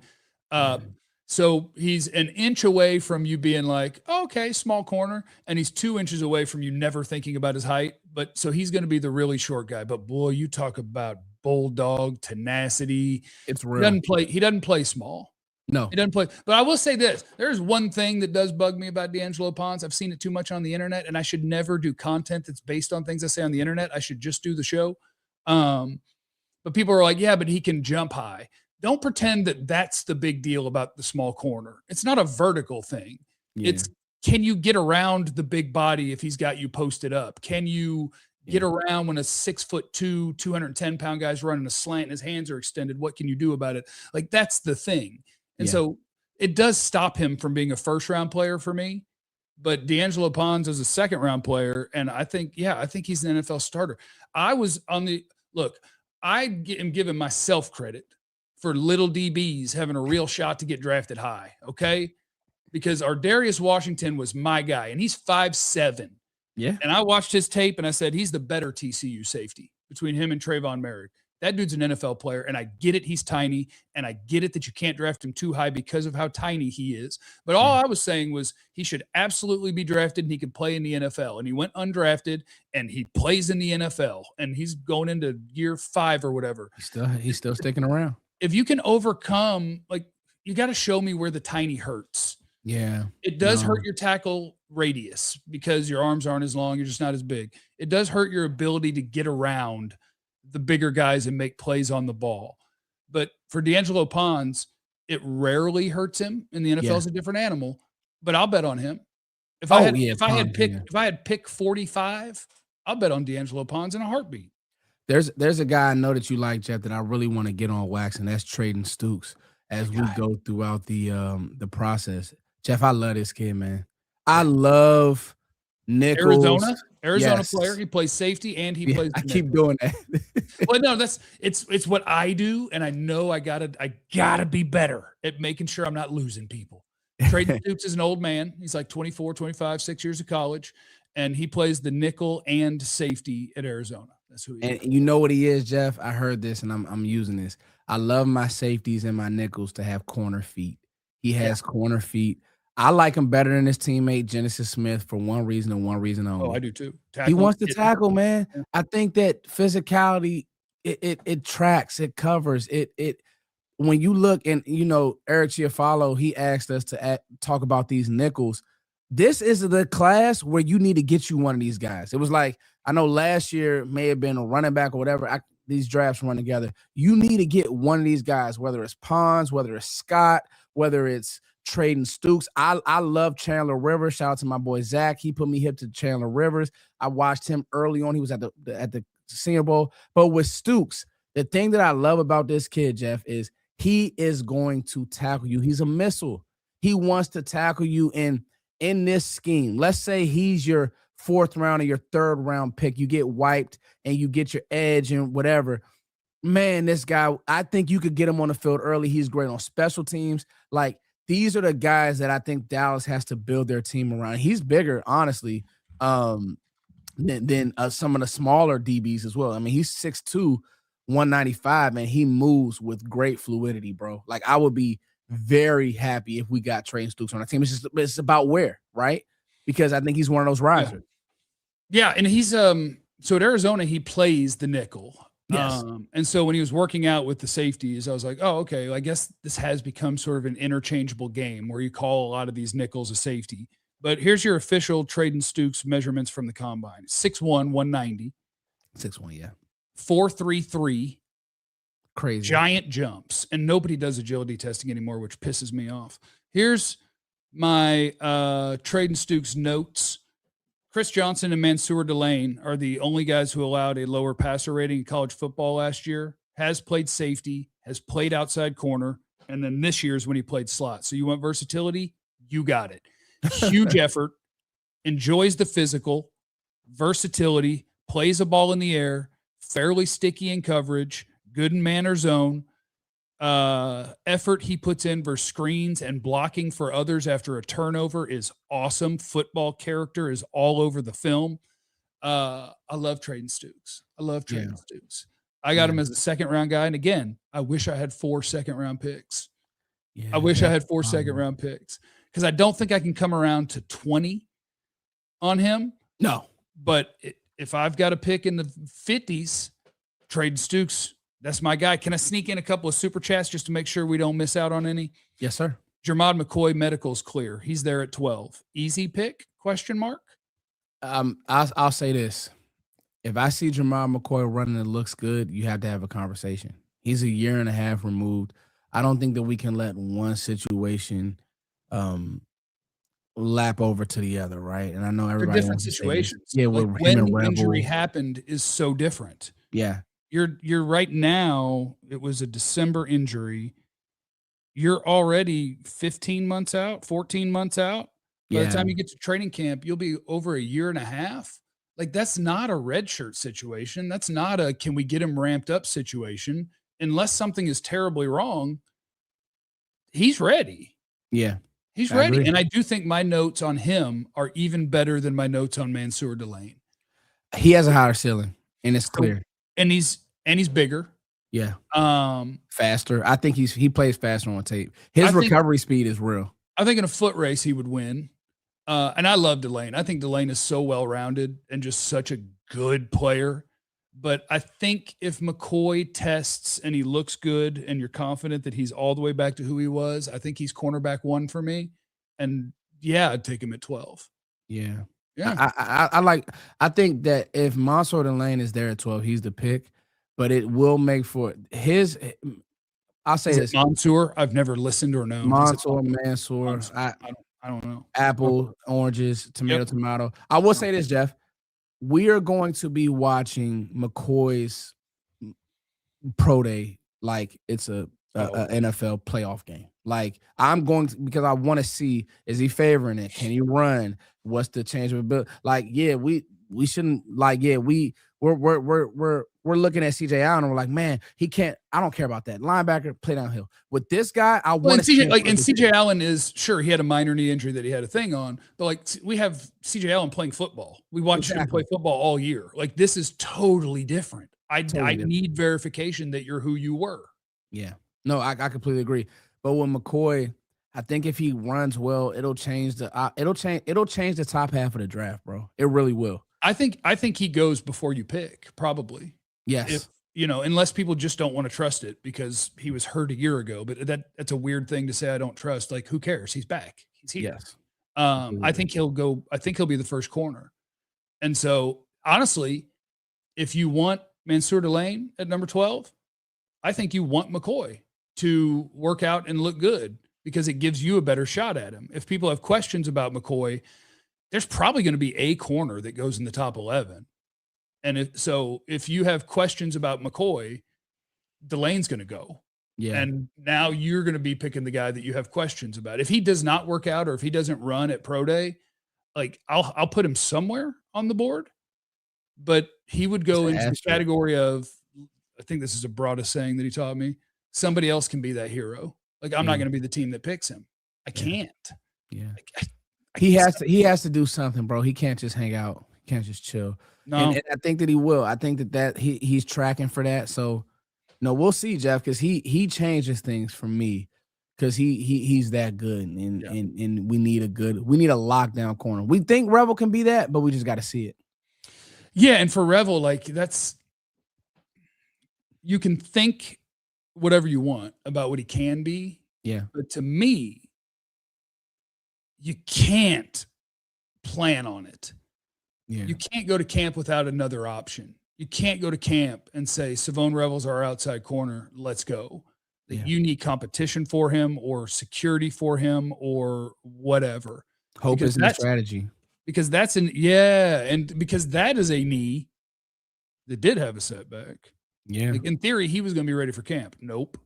So he's an inch away from you being like, oh, okay, small corner, and he's 2 inches away from you never thinking about his height. But so he's going to be the really short guy. But boy, you talk about bulldog tenacity. It's real. He doesn't play small. No, he doesn't play. But I will say this: there's one thing that does bug me about D'Angelo Pons. I've seen it too much on the internet, and I should never do content that's based on things I say on the internet. I should just do the show. But people are like, yeah, but he can jump high. Don't pretend that that's the big deal about the small corner. It's not a vertical thing. Yeah. It's, can you get around the big body if he's got you posted up? Can you get around when a 6'2", 210-pound guy's running a slant and his hands are extended? What can you do about it? Like, that's the thing. And so it does stop him from being a first-round player for me. But D'Angelo Pons is a second-round player, and I think he's an NFL starter. I was on the – look, I am giving myself credit for little DBs having a real shot to get drafted high, okay? Because our Darius Washington was my guy, and he's 5'7". Yeah. And I watched his tape, and I said, he's the better TCU safety between him and Trayvon Merrick. That dude's an NFL player, and I get it, he's tiny, and I get it that you can't draft him too high because of how tiny he is. But all I was saying was he should absolutely be drafted, and he could play in the NFL. And he went undrafted, and he plays in the NFL, and he's going into year 5 or whatever. He's still sticking around. If you can overcome, like, you got to show me where the tiny hurts. Yeah. It does hurt your tackle radius because your arms aren't as long. You're just not as big. It does hurt your ability to get around the bigger guys and make plays on the ball. But for D'Angelo Pons, it rarely hurts him, and the NFL is a different animal. But I'll bet on him. If I had pick 45, I'll bet on D'Angelo Pons in a heartbeat. There's a guy I know that you like, Jeff, that I really want to get on wax, and that's Traden Stukes as we go throughout the process. Jeff, I love this kid, man. I love Nichols. Arizona player. He plays safety and he plays. I keep doing that. Well, no, it's what I do, and I know I gotta be better at making sure I'm not losing people. Traden Stukes is an old man. He's like 24, 25, 6 years of college, and he plays the nickel and safety at Arizona. That's who he And is. you know what he is, Jeff? I heard this and I'm using this. I love my safeties and my nickels to have corner feet. He has corner feet. I like him better than his teammate Genesis Smith for one reason and one reason Oh, only. I do too. He wants to Get- tackle, man. Yeah. I think that physicality, it tracks, it covers, it when you look and Eric Chiafalo, he asked us to talk about these nickels. This is the class where you need to get you one of these guys. It was like, I know last year may have been a running back or whatever. These drafts run together. You need to get one of these guys, whether it's Pons, whether it's Scott, whether it's Traden Stukes. I love Chandler Rivers. Shout out to my boy Zach. He put me hip to Chandler Rivers. I watched him early on. He was at the Senior Bowl. But with Stukes, the thing that I love about this kid, Jeff, is he is going to tackle you. He's a missile. He wants to tackle you in this scheme. Let's say he's your 4th round or your 3rd round pick. You get wiped and you get your edge and whatever. Man, this guy, I think you could get him on the field early. He's great on special teams. Like, these are the guys that I think Dallas has to build their team around. He's bigger, honestly, than some of the smaller DBs as well. I mean, he's 6'2", 195, and he moves with great fluidity, bro. Like, I would be very happy if we got Traden Stukes on our team. It's about where, right? Because I think he's one of those risers. Yeah, and he's so at Arizona he plays the nickel. Yes. And so when he was working out with the safeties, I was like, oh, okay. I guess this has become sort of an interchangeable game where you call a lot of these nickels a safety. But here's your official Traden Stukes measurements from the combine: 6'1", 190, 6'1", yeah, 4.33. Crazy. Giant jumps, and nobody does agility testing anymore, which pisses me off. Here's my Traden Stukes notes. Chris Johnson and Mansour Delane are the only guys who allowed a lower passer rating in college football last year. Has played safety, has played outside corner, and then this year's when he played slot. So you want versatility? You got it. Huge effort, enjoys the physical, versatility, plays a ball in the air, fairly sticky in coverage, good in man or zone. Effort he puts in versus screens and blocking for others after a turnover is awesome. Football character is all over the film. I love Traden Stukes. I love Traden Stukes. I got him as a 2nd-round guy. And again, I wish I had 4 2nd-round picks. Yeah, I wish I had 4 2nd-round picks because I don't think I can come around to 20 on him. No. But if I've got a pick in the 50s, Traden Stukes, that's my guy. Can I sneak in a couple of super chats just to make sure we don't miss out on any? Yes, sir. Jermod McCoy, medical's clear. He's there at 12. Easy pick? Question mark. I'll say this: if I see Jermod McCoy running and looks good, you have to have a conversation. He's a year and a half removed. I don't think that we can let one situation lap over to the other, right? And I know everybody different wants to say this. situations. Yeah, like with when him the and injury Rebel. happened is so different. Yeah. You're right now, it was a December injury. You're already 15 months out, 14 months out. By the time you get to training camp, you'll be over a year and a half. Like, that's not a redshirt situation. That's not a can we get him ramped up situation. Unless something is terribly wrong, he's ready. Yeah. He's I ready. agree. And I do think my notes on him are even better than my notes on Mansour Delane. He has a higher ceiling, and it's clear. And he's bigger. Yeah. Um, Faster. I think he plays faster on tape. His recovery speed is real. I think in a foot race he would win. And I love Delane. I think Delane is so well-rounded and just such a good player. But I think if McCoy tests and he looks good and you're confident that he's all the way back to who he was, I think he's cornerback 1 for me. And yeah, I'd take him at 12. Yeah. Yeah. I think that if Mansour Delane is there at 12, he's the pick. But it will make for his. I'll say this: Mansour. I've never listened or known. Mansour. I don't know. Apple, oranges, tomato. I will say this, Jeff. We are going to be watching McCoy's pro day like it's a NFL playoff game. Like, I'm going to, because I want to see, is he favoring it? Can he run? What's the change of ability? Like, yeah, we shouldn't, like, yeah, we're we're looking at CJ Allen and we're like, man, he can't. I don't care about that linebacker. Play downhill with this guy. I Well, want and to see CJ Allen is sure he had a minor knee injury that he had a thing on, but like we have CJ Allen playing football. We watched him play football all year. Like this is totally different. I need verification that you're who you were. Yeah, no, I completely agree. But with McCoy, I think if he runs well, it'll change the top half of the draft, bro. It really will. I think he goes before you pick, probably. Yes. If unless people just don't want to trust it because he was hurt a year ago. But that's a weird thing to say. I don't trust. Like, who cares? He's back. He's here. Yes. I think he'll be the first corner. And so honestly, if you want Mansour Delane at number 12, I think you want McCoy to work out and look good because it gives you a better shot at him. If people have questions about McCoy, there's probably going to be a corner that goes in the top 11. And if you have questions about McCoy, Delane's going to go. Yeah. And now you're going to be picking the guy that you have questions about. If he does not work out or if he doesn't run at pro day, like I'll put him somewhere on the board, but he would go into the category of, I think this is the broadest saying that he taught me. Somebody else can be that hero. Like I'm not going to be the team that picks him. I can't. Yeah. He has to do something, bro. He can't just hang out. He can't just chill. No. And I think that he will. I think that he's tracking for that. So no, we'll see, Jeff, because he changes things for me because he's that good. And we need a lockdown corner. We think Revel can be that, but we just got to see it. Yeah, and for Revel, like you can think whatever you want about what he can be. Yeah. But to me, you can't plan on it. Yeah. You can't go to camp without another option. You can't go to camp and say, Savone Revel's our outside corner. Let's go. Yeah. You need competition for him or security for him or whatever. Hope is the strategy. Because and because that is a knee that did have a setback. Yeah. Like in theory, he was going to be ready for camp. Nope.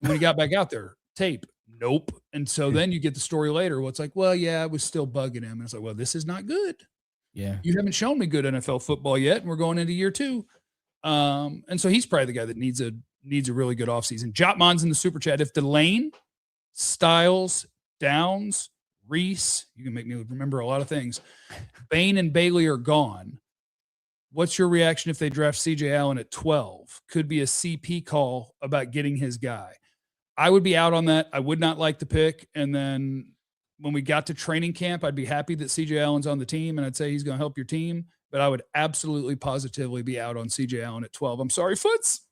When he got back out there, tape. Nope. And so then you get the story later. Well, it's like, well, yeah, I was still bugging him. And it's like, well, this is not good. Yeah. You haven't shown me good NFL football yet. And we're going into year 2. And so he's probably the guy that needs a really good offseason. Jotmon's in the super chat. If Delane, Styles, Downs, Reese, you can make me remember a lot of things. Bain and Bailey are gone. What's your reaction if they draft CJ Allen at 12? Could be a CP call about getting his guy. I would be out on that. I would not like the pick. And then when we got to training camp, I'd be happy that CJ Allen's on the team and I'd say he's going to help your team. But I would absolutely positively be out on CJ Allen at 12. I'm sorry, Foots.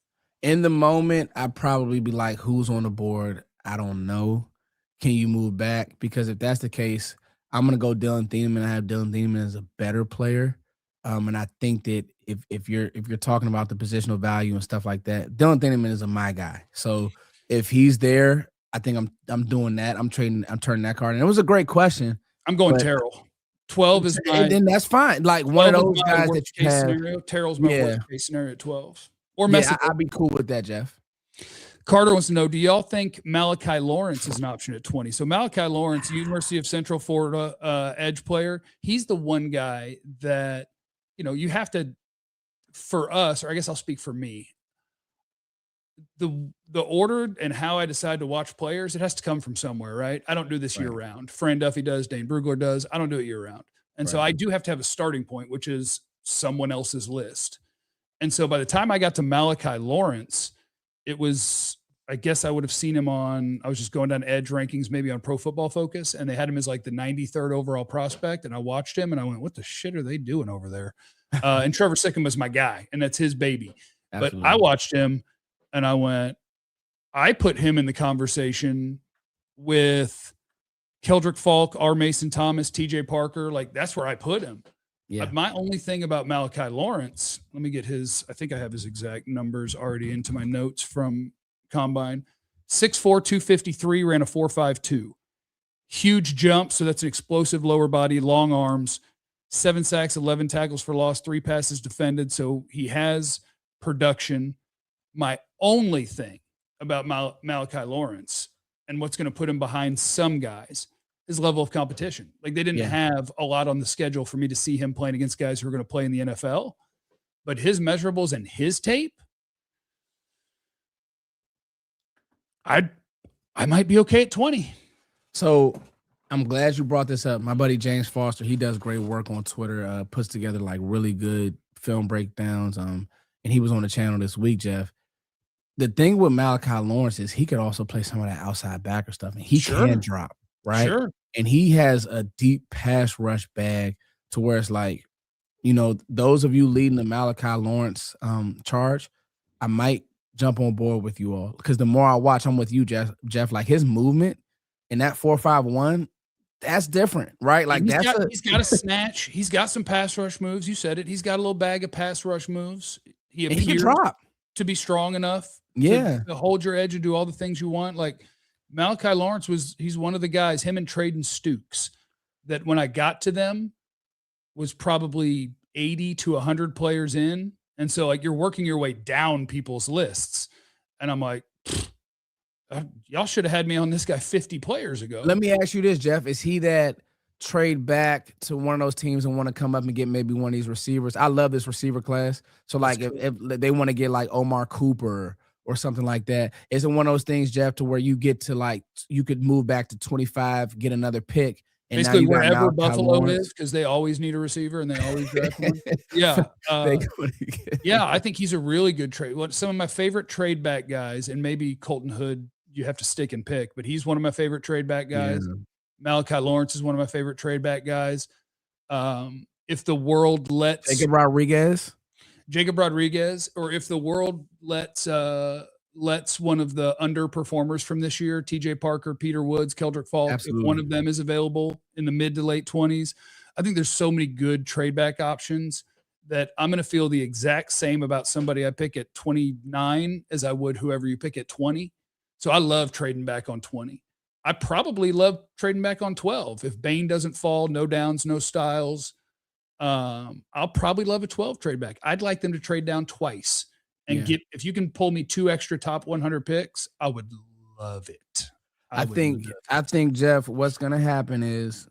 In the moment, I'd probably be like, who's on the board? I don't know. Can you move back? Because if that's the case, I'm going to go Dylan Thieneman. I have Dylan Thieneman as a better player. And I think that if you're talking about the positional value and stuff like that, Dylan Thieneman is my guy. So if he's there, I think I'm doing that. I'm turning that card. And it was a great question. I'm going Terrell. 12 is my. And then that's fine. Like one of those guys that you have. Scenario. Terrell's my worst case scenario at 12. Or Messi. I'd be cool with that, Jeff. Carter wants to know, do y'all think Malachi Lawrence is an option at 20? So Malachi Lawrence, University of Central Florida edge player, he's the one guy that, you have to, for us, or I guess I'll speak for me, the order and how I decide to watch players, it has to come from somewhere, right? I don't do this year round. Fran Duffy does, Dane Brugler does. I don't do it year round. And so I do have to have a starting point, which is someone else's list. And so by the time I got to Malachi Lawrence, it was, I guess I would have seen him I was just going down edge rankings, maybe on Pro Football Focus, and they had him as like the 93rd overall prospect. And I watched him and I went, what the shit are they doing over there? And Trevor Sikkim was my guy, and that's his baby. Absolutely. But I watched him and I went, I put him in the conversation with Keldrick Falk, R. Mason Thomas, TJ Parker. Like that's where I put him. Yeah. My only thing about Malachi Lawrence, let me get I think I have his exact numbers already into my notes from Combine. 6'4", 253, ran a 4.52. Huge jump, so that's an explosive lower body, long arms, 7 sacks, 11 tackles for loss, 3 passes defended. So he has production. My only thing about Malachi Lawrence and what's going to put him behind some guys is level of competition. Like they didn't have a lot on the schedule for me to see him playing against guys who are going to play in the NFL. but his measurables and his tape, I might be okay at 20. So I'm glad you brought this up. My buddy James Foster, he does great work on Twitter, puts together like really good film breakdowns. And he was on the channel this week, Jeff. The thing with Malachi Lawrence is he could also play some of that outside backer stuff, and he can drop, right? Sure. And he has a deep pass rush bag to where it's like, you know, those of you leading the Malachi Lawrence charge, I might jump on board with you all, because the more I watch, I'm with you, Jeff. Like his movement in that 4.51, that's different, right? Like he's got a snatch. He's got some pass rush moves. You said it. He's got a little bag of pass rush moves. He can drop to be strong enough to hold your edge and do all the things you want. Like Malachi Lawrence he's one of the guys, him and Traden Stukes, that when I got to them was probably 80 to 100 players in. And so like you're working your way down people's lists. And I'm like, y'all should have had me on this guy 50 players ago. Let me ask you this, Jeff. Is he that trade back to one of those teams and want to come up and get maybe one of these receivers? I love this receiver class. So like if they want to get like Omar Cooper or something like that, is it one of those things, Jeff, to where you get to like, you could move back to 25, get another pick, and basically now wherever Buffalo is, because they always need a receiver and they always draft one. Yeah. Yeah, I think he's a really good trade. Some of my favorite trade back guys, and maybe Colton Hood, you have to stick and pick, but he's one of my favorite trade back guys. Yeah. Malachi Lawrence is one of my favorite trade back guys. If the world lets Jacob Rodriguez, or if the world lets one of the underperformers from this year, TJ Parker, Peter Woods, Keldrick Falk, if one of them is available in the mid to late 20s, I think there's so many good trade back options that I'm going to feel the exact same about somebody I pick at 29 as I would whoever you pick at 20. So I love trading back on 20. I probably love trading back on 12. If Bain doesn't fall, no downs, no styles, I'll probably love a 12 trade back. I'd like them to trade down twice and if you can pull me 2 extra top 100 picks, I would love it. I think, Jeff, what's going to happen is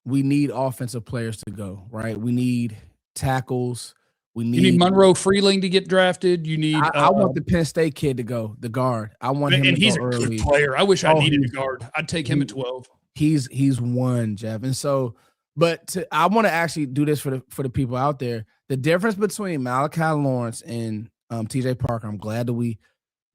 we need offensive players to go, right? We need tackles. You need Monroe Freeling to get drafted. You need. I want the Penn State kid to go, the guard. I want him. And he's a good player. I wish I needed a guard. I'd take him at 12. He's one, Jeff. And so, I want to actually do this for the people out there. The difference between Malachi Lawrence and TJ Parker. I'm glad that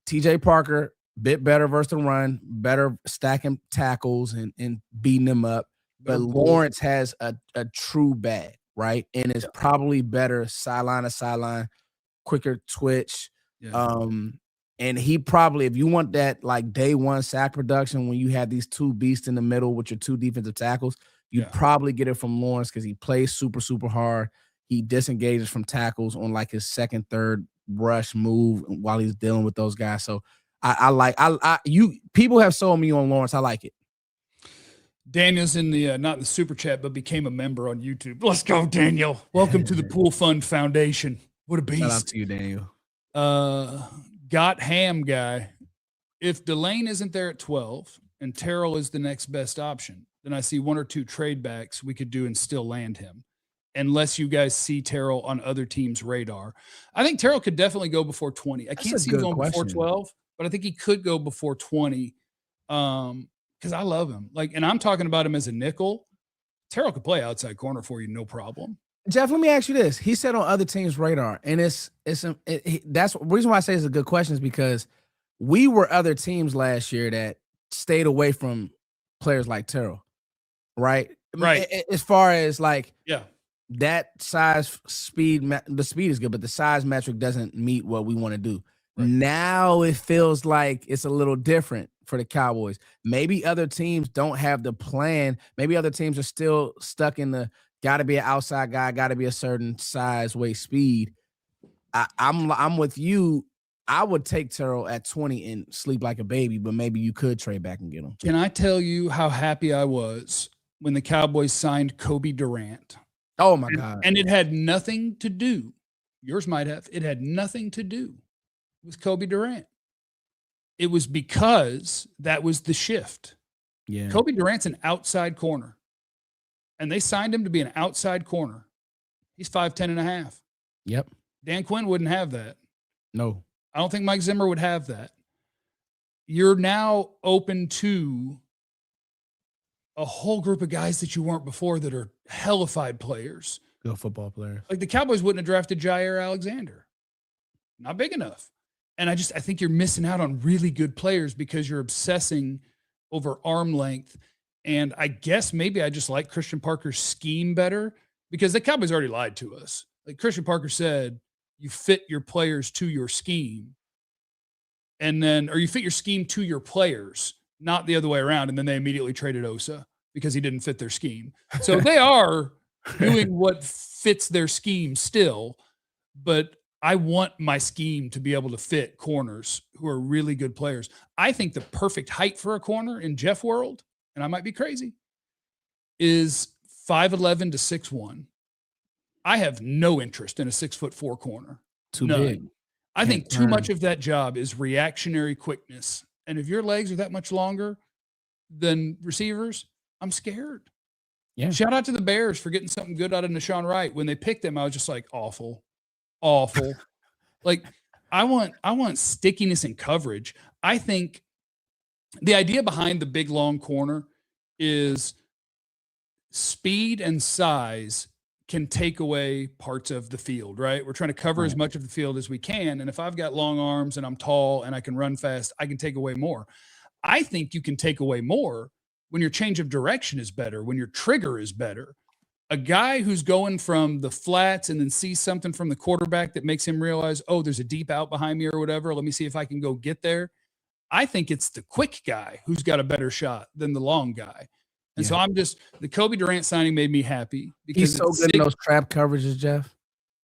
TJ Parker bit better versus the run, better stacking tackles and beating them up. But Lawrence has a true bag. Right. And it's probably better sideline to sideline, quicker twitch. Yeah. And he probably, if you want that like day one sack production, when you have these two beasts in the middle with your 2 defensive tackles, you probably get it from Lawrence because he plays super, super hard. He disengages from tackles on like his second, third rush move while he's dealing with those guys. So people have sold me on Lawrence. I like it. Daniel's in the not in the super chat, but became a member on YouTube. Let's go, Daniel. Welcome to the Pool Fund Foundation. What a beast. Shout out to you, Daniel. Got ham guy. If Delane isn't there at 12 and Terrell is the next best option, then I see 1 or 2 trade backs we could do and still land him. Unless you guys see Terrell on other teams' radar. I think Terrell could definitely go before 20. I can't see him going before 12, but I think he could go before 20. Because I love him. And I'm talking about him as a nickel. Terrell could play outside corner for you, no problem. Jeff, let me ask you this. He said on other teams' radar, and that's the reason why I say it's a good question is because we were other teams last year that stayed away from players like Terrell, right? Right. As far as that size, speed, the speed is good, but the size metric doesn't meet what we want to do. Right. Now it feels like it's a little different for the Cowboys. Maybe other teams don't have the plan. Maybe other teams are still stuck in the got to be an outside guy, got to be a certain size, weight, speed. I'm with you. I would take Terrell at 20 and sleep like a baby, but maybe you could trade back and get him. Can I tell you how happy I was when the Cowboys signed Kobe Durant? Oh my God. And it had nothing to do. Yours might have. It had nothing to do with Kobe Durant. It was because that was the shift. Yeah. Kobe Durant's an outside corner. And they signed him to be an outside corner. He's 5'10 and a half. Yep. Dan Quinn wouldn't have that. No. I don't think Mike Zimmer would have that. You're now open to a whole group of guys that you weren't before that are hellified players. Good football players. Like the Cowboys wouldn't have drafted Jair Alexander. Not big enough. And I think you're missing out on really good players because you're obsessing over arm length. And I guess maybe I just like Christian Parker's scheme better because the Cowboys already lied to us. Like Christian Parker said, you fit your players to your scheme. And then, or you fit your scheme to your players, not the other way around. And then they immediately traded Osa because he didn't fit their scheme. So they are doing what fits their scheme still, but I want my scheme to be able to fit corners who are really good players. I think the perfect height for a corner in Jeff world, and I might be crazy, is 5'11" to 6'1". I have no interest in a 6'4" corner. Too None. big. I think too turn. much of that job is reactionary quickness. And if your legs are that much longer than receivers, I'm scared. Yeah. Shout out to the Bears for getting something good out of Nashawn Wright. When they picked him, I was just like, awful. Like I want stickiness and coverage. I think the idea behind the big long corner is speed and size can take away parts of the field, right? We're trying to cover as much of the field as we can. And if I've got long arms and I'm tall and I can run fast, I can take away more. I think you can take away more when your change of direction is better, when your trigger is better. A guy who's going from the flats and then sees something from the quarterback that makes him realize, oh, there's a deep out behind me or whatever. Let me see if I can go get there. I think it's the quick guy who's got a better shot than the long guy. And so the Kobe Durant signing made me happy because he's so good in those trap coverages, Jeff.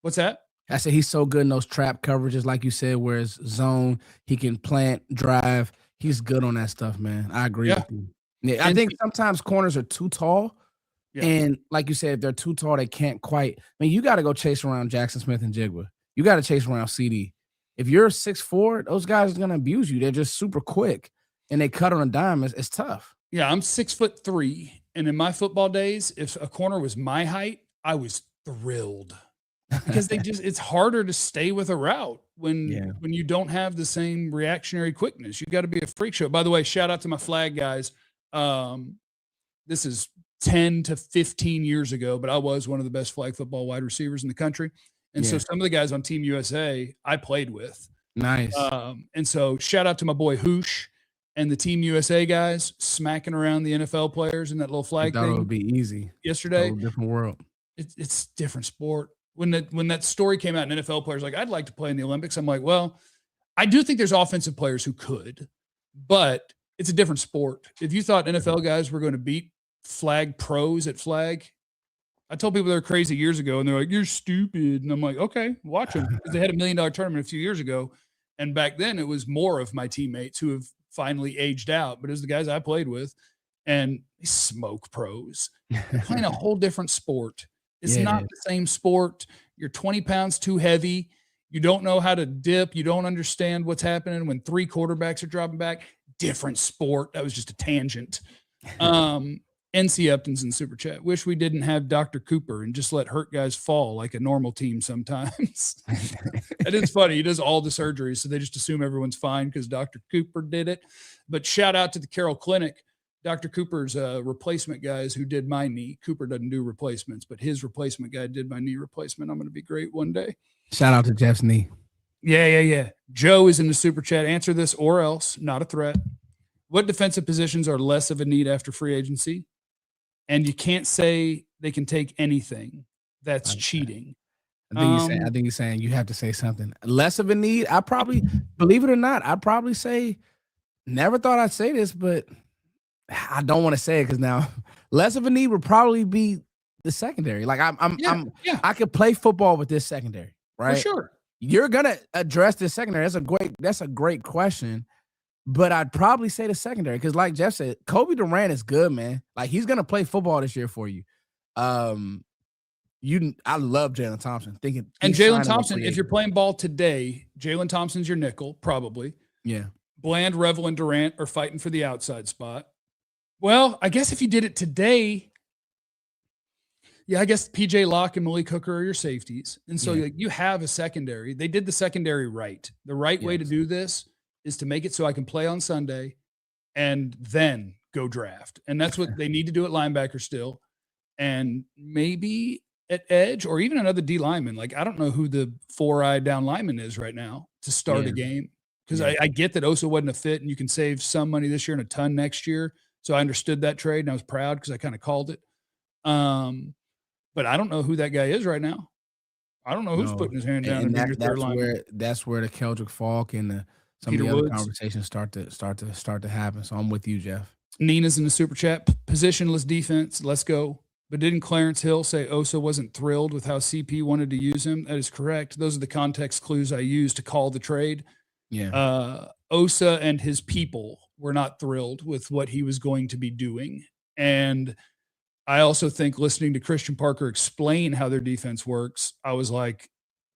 What's that? I said he's so good in those trap coverages, like you said, where it's zone, he can plant, drive. He's good on that stuff, man. I agree with you. Yeah, I think sometimes corners are too tall. Yeah. And like you said, if they're too tall, they can't quite. I mean, you got to go chase around Jackson Smith and Jigba. You got to chase around CD. If you're 6'4", those guys are going to abuse you. They're just super quick, and they cut on a dime. It's tough. Yeah, I'm 6'3", and in my football days, if a corner was my height, I was thrilled because it's harder to stay with a route when you don't have the same reactionary quickness. You got to be a freak show. By the way, shout out to my flag guys. This is 10 to 15 years ago, but I was one of the best flag football wide receivers in the country. And so some of the guys on Team USA I played with. Nice. And so shout out to my boy Hoosh and the Team USA guys smacking around the NFL players in that little flag thing. It would be easy yesterday. Different world. It's different sport. When that story came out, and NFL players like, I'd like to play in the Olympics. I'm like, well, I do think there's offensive players who could, but it's a different sport. If you thought NFL guys were going to beat flag pros at flag, I told people they're crazy years ago, and they're like, you're stupid. And I'm like, okay, watch them. Because they had $1 million tournament a few years ago. And back then it was more of my teammates who have finally aged out, but it was the guys I played with, and they smoke pros. They're playing a whole different sport. It's not the same sport. You're 20 pounds too heavy. You don't know how to dip. You don't understand what's happening when 3 quarterbacks are dropping back. Different sport. That was just a tangent. NC Upton's in Super Chat. Wish we didn't have Dr. Cooper and just let hurt guys fall like a normal team sometimes. It is funny. He does all the surgeries, so they just assume everyone's fine because Dr. Cooper did it. But shout out to the Carroll Clinic. Dr. Cooper's replacement guys who did my knee. Cooper doesn't do replacements, but his replacement guy did my knee replacement. I'm going to be great one day. Shout out to Jeff's knee. Yeah. Joe is in the Super Chat. Answer this or else. Not a threat. What defensive positions are less of a need after free agency? And you can't say they can take anything. That's cheating. I think he's saying you have to say something. Less of a need? I probably, believe it or not, I'd probably say, never thought I'd say this, but I don't want to say it because now less of a need would probably be the secondary. Like I could play football with this secondary, right? For sure. You're gonna address this secondary. That's a great question. But I'd probably say the secondary because, like Jeff said, Kobe Durant is good, man. Like he's gonna play football this year for you. I love Jalen Thompson. And Jalen Thompson, if you're playing ball today, Jalen Thompson's your nickel, probably. Yeah. Bland, Revel, and Durant are fighting for the outside spot. Well, I guess if you did it today, Yeah, I guess PJ Locke and Malik Hooker are your safeties. And so Yeah. you have a secondary. They did the secondary right. The right way to Yes. do this is to make it so I can play on Sunday and then go draft. And that's what they need to do at linebacker still. And maybe at edge or even another D lineman. Like, I don't know who the 4-eye down lineman is right now to start Yeah. a game. Because Yeah. I get that Osa wasn't a fit and you can save some money this year and a ton next year. So I understood that trade and I was proud because I kind of called it. But I don't know who that guy is right now. I don't know who's No. putting his hand down and being your third lineman. That's where the Keldrick Falk and some Peter of the other Woods. conversations start to happen. So I'm with you, Jeff. Nina's in the super chat. Positionless defense. Let's go. But didn't Clarence Hill say Osa wasn't thrilled with how CP wanted to use him? That is correct. Those are the context clues I used to call the trade. Yeah. Osa and his people were not thrilled with what he was going to be doing. And I also think listening to Christian Parker explain how their defense works, I was like,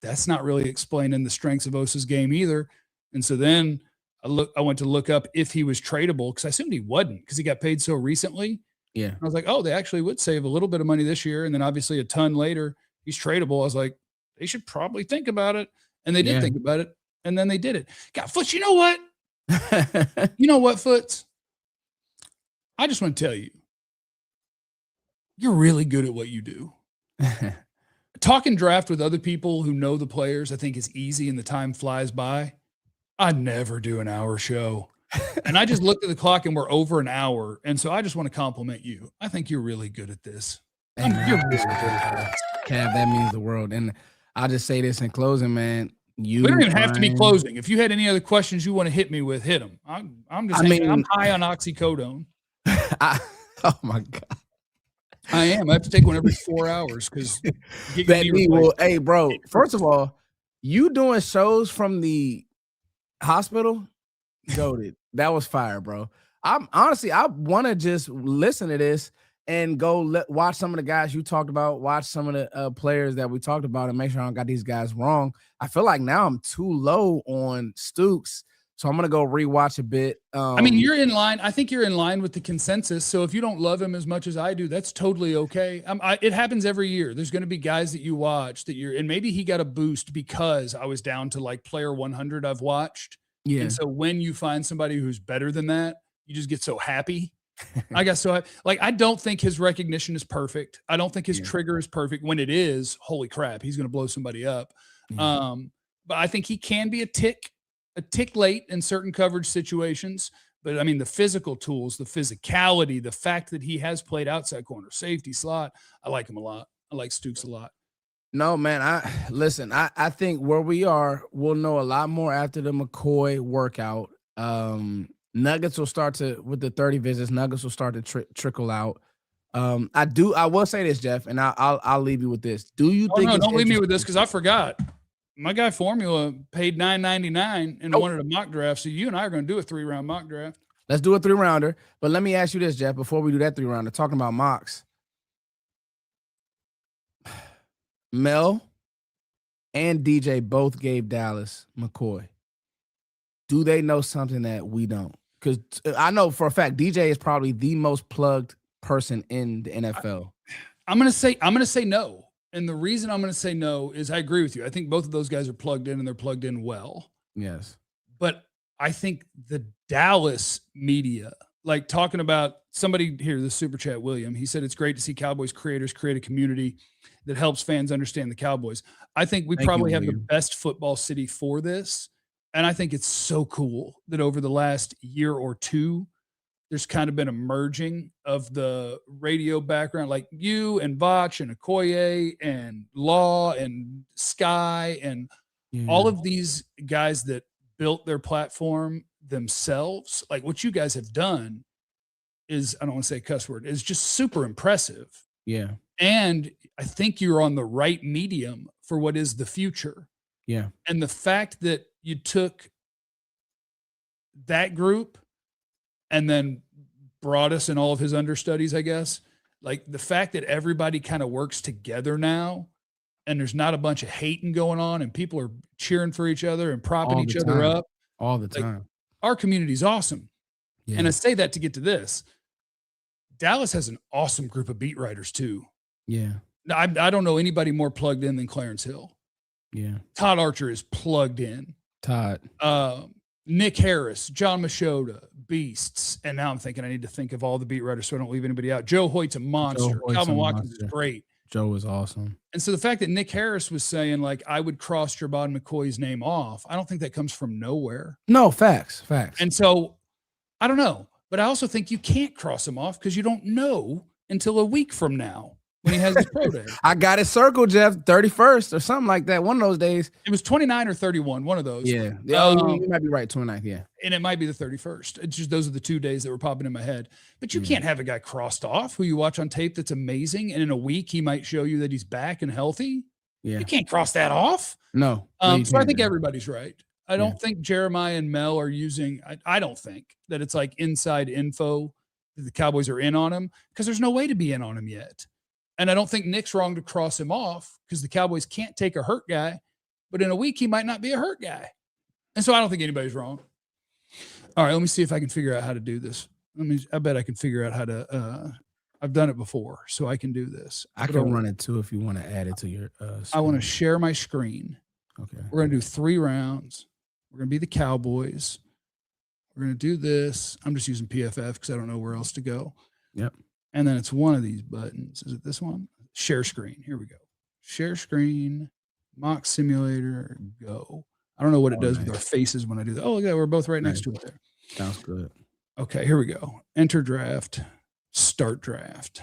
that's not really explaining the strengths of Osa's game either. And so then I went to look up if he was tradable because I assumed he wasn't because he got paid so recently. Yeah. And I was like, oh, they actually would save a little bit of money this year. And then obviously a ton later, he's tradable. I was like, they should probably think about it. And they did think about it. And then they did it. God, Foots, you know what? You know what, Foots? I just want to tell you, you're really good at what you do. Talking draft with other people who know the players, I think is easy and the time flies by. I never do an hour show. And I just looked at the clock and we're over an hour. And so I just want to compliment you. I think you're really good at this. You're really good at this. Cav, that means the world. And I'll just say this in closing, man. We don't even have to be closing. If you had any other questions you want to hit me with, hit them. I'm just saying, I'm high on oxycodone. Oh my God. I am. I have to take one every 4 hours because hey, bro. First of all, you doing shows from the hospital? Goated. That was fire, bro. I'm honestly, I want to just listen to this and go watch some of the guys you talked about, watch some of the players that we talked about, and make sure I don't got these guys wrong. I feel like now I'm too low on Stooks. So I'm going to go rewatch a bit. I mean, you're in line. I think you're in line with the consensus. So if you don't love him as much as I do, that's totally okay. It happens every year. There's going to be guys that you watch and maybe he got a boost because I was down to like player 100 I've watched. Yeah. And so when you find somebody who's better than that, you just get so happy. I guess so. I don't think his recognition is perfect. I don't think his trigger is perfect. When it is, holy crap, he's going to blow somebody up. Yeah. But I think he can be a tick late in certain coverage situations. But I mean, the physical tools, the physicality, the fact that he has played outside corner, safety, slot, I like him a lot. I like Stooks a lot. No, man. I think where we are, we'll know a lot more after the McCoy workout. Nuggets will start with the 30 visits. Nuggets will start to trickle out. I will say this, Jeff, and I'll leave you with this. Do you think? No, don't leave me with this because I forgot. My guy Formula paid $9.99 and wanted a mock draft. So you and I are going to do a 3-round mock draft. Let's do a 3-rounder. But let me ask you this, Jeff, before we do that 3-rounder, talking about mocks. Mel and DJ both gave Dallas McCoy. Do they know something that we don't? Because I know for a fact DJ is probably the most plugged person in the NFL. I'm gonna say no. And the reason I'm gonna say no is I agree with you. I think both of those guys are plugged in and they're plugged in well. Yes. But I think the Dallas media, like talking about somebody here, the super chat, William, he said it's great to see Cowboys creators create a community that helps fans understand the Cowboys. I think we probably have the best football city for this. And I think it's so cool that over the last year or two, there's kind of been a merging of the radio background, like you and Vach and Okoye and Law and Sky and all of these guys that built their platform themselves. Like what you guys have done is, I don't want to say a cuss word, is just super impressive. Yeah. And I think you're on the right medium for what is the future. Yeah. And the fact that you took that group and then brought us in all of his understudies, I guess, like the fact that everybody kind of works together now and there's not a bunch of hating going on and people are cheering for each other and propping each other up all the like, time. Our community's awesome. Yeah. And I say that to get to this. Dallas has an awesome group of beat writers too. Yeah. I don't know anybody more plugged in than Clarence Hill. Yeah. Todd Archer is plugged in. Todd. Nick Harris, John Machota, beasts. And now I'm thinking I need to think of all the beat writers so I don't leave anybody out. Joe Hoyt's a monster. Calvin Watkins is great. Joe is awesome. And so the fact that Nick Harris was saying, like, I would cross Jermod McCoy's name off, I don't think that comes from nowhere. No, facts. And so I don't know. But I also think you can't cross him off because you don't know until a week from now when he has his pro day. I got it circled, Jeff, 31st or something like that. One of those days. It was 29 or 31, one of those. Yeah. You might be right, 29th, yeah. And it might be the 31st. It's just those are the 2 days that were popping in my head. But you can't have a guy crossed off who you watch on tape that's amazing, and in a week he might show you that he's back and healthy. Yeah. You can't cross that off. No. So I think everybody's right. I don't think Jeremiah and Mel are using I don't think that it's like inside info that the Cowboys are in on him because there's no way to be in on him yet. And I don't think Nick's wrong to cross him off because the Cowboys can't take a hurt guy, but in a week he might not be a hurt guy. And so I don't think anybody's wrong. All right, let me see if I can figure out how to do this. I bet I can figure out how to I've done it before, so I can do this. I can run it too if you want to add it to your I want to share my screen. Okay. We're going to do 3 rounds. We're going to be the Cowboys. We're going to do this. I'm just using PFF because I don't know where else to go. Yep. And then it's one of these buttons. Is it this one? Share screen. Here we go. Share screen, mock simulator, go. I don't know what it does with our faces when I do that. Oh, yeah, we're both right next to it there. Sounds good. Okay, here we go. Enter draft, start draft.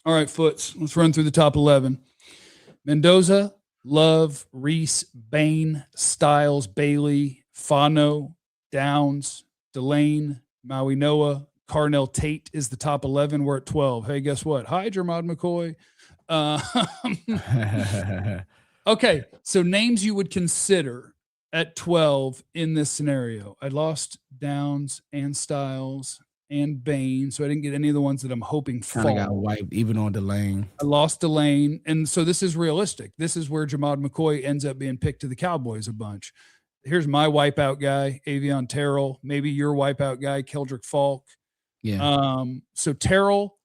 All right, Foots, let's run through the top 11. Mendoza, Love, Reese, Bain, Styles, Bailey, Fano, Downs, Delane, Maui Noah, Carnell Tate is the top 11. We're at 12. Hey, guess what? Hi, Jermod McCoy. Okay, so names you would consider at 12 in this scenario. I lost Downs and Styles and Bain, so I didn't get any of the ones that I'm hoping for. Kind of got wiped, even on Delane. I lost Delane, and so this is realistic. This is where Jermod McCoy ends up being picked to the Cowboys a bunch. Here's my wipeout guy, Avion Terrell. Maybe your wipeout guy, Keldrick Falk. Yeah. So Terrell,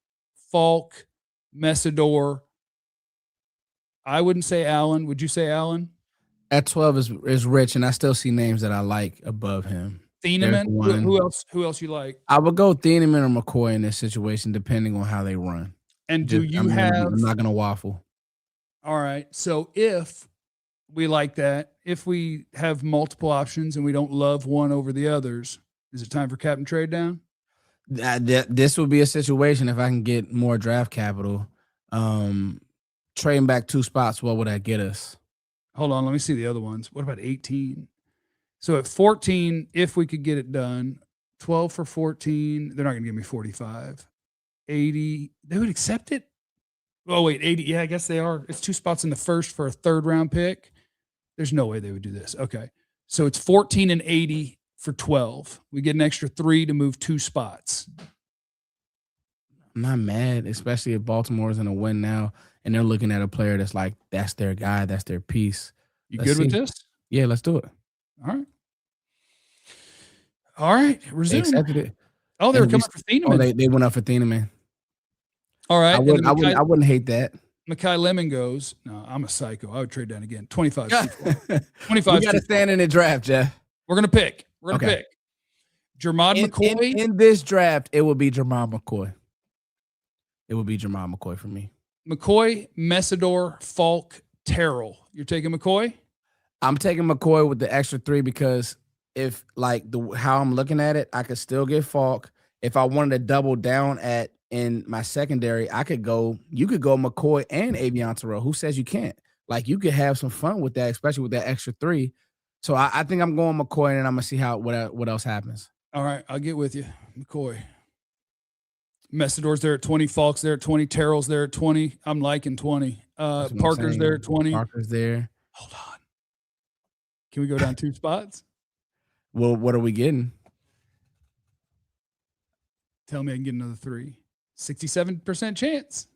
Falk, Messidor. I wouldn't say Allen. Would you say Allen? At 12 is rich, and I still see names that I like above him. Thieneman. Who else you like? I would go Thieneman or McCoy in this situation, depending on how they run. And I'm not gonna waffle. All right. So if we like that, if we have multiple options and we don't love one over the others, is it time for cap and trade down? This would be a situation if I can get more draft capital. Trading back 2 spots, what would that get us? Hold on, let me see the other ones. What about 18? So at 14, if we could get it done, 12 for 14, they're not going to give me 45. 80, they would accept it? Oh, wait, 80. Yeah, I guess they are. It's 2 spots in the first for a 3rd round pick. There's no way they would do this. Okay. So it's 14 and 80 for 12. We get an extra 3 to move 2 spots. I'm not mad, especially if Baltimore's in a win now and they're looking at a player that's like, that's their guy, that's their piece. You good with this? Yeah, let's do it. All right. Resume. They accepted it. Oh, they were coming for Thieneman. Oh, they went up for Thieneman. All right. I wouldn't hate that. Makai Lemon goes, no, I'm a psycho. I would trade down again. 25. 25. We got to stand in the draft, Jeff. We're going to pick. Jermod McCoy. In this draft, it will be Jermod McCoy. It will be Jermod McCoy for me. McCoy, Messidor, Falk, Terrell. You're taking McCoy? I'm taking McCoy with the extra 3 because if like how I'm looking at it, I could still get Falk. If I wanted to double down in my secondary, you could go McCoy and Avion Terrell. Who says you can't? Like you could have some fun with that, especially with that extra 3. So I think I'm going McCoy, and I'm gonna see what else happens. All right, I'll get with you, McCoy. Messidor's there at 20, Falk's there at 20, Terrell's there at 20. I'm liking 20. Parker's there at 20. Parker's there. Hold on. Can we go down 2 spots? Well, what are we getting? Tell me I can get another 3. 67% chance.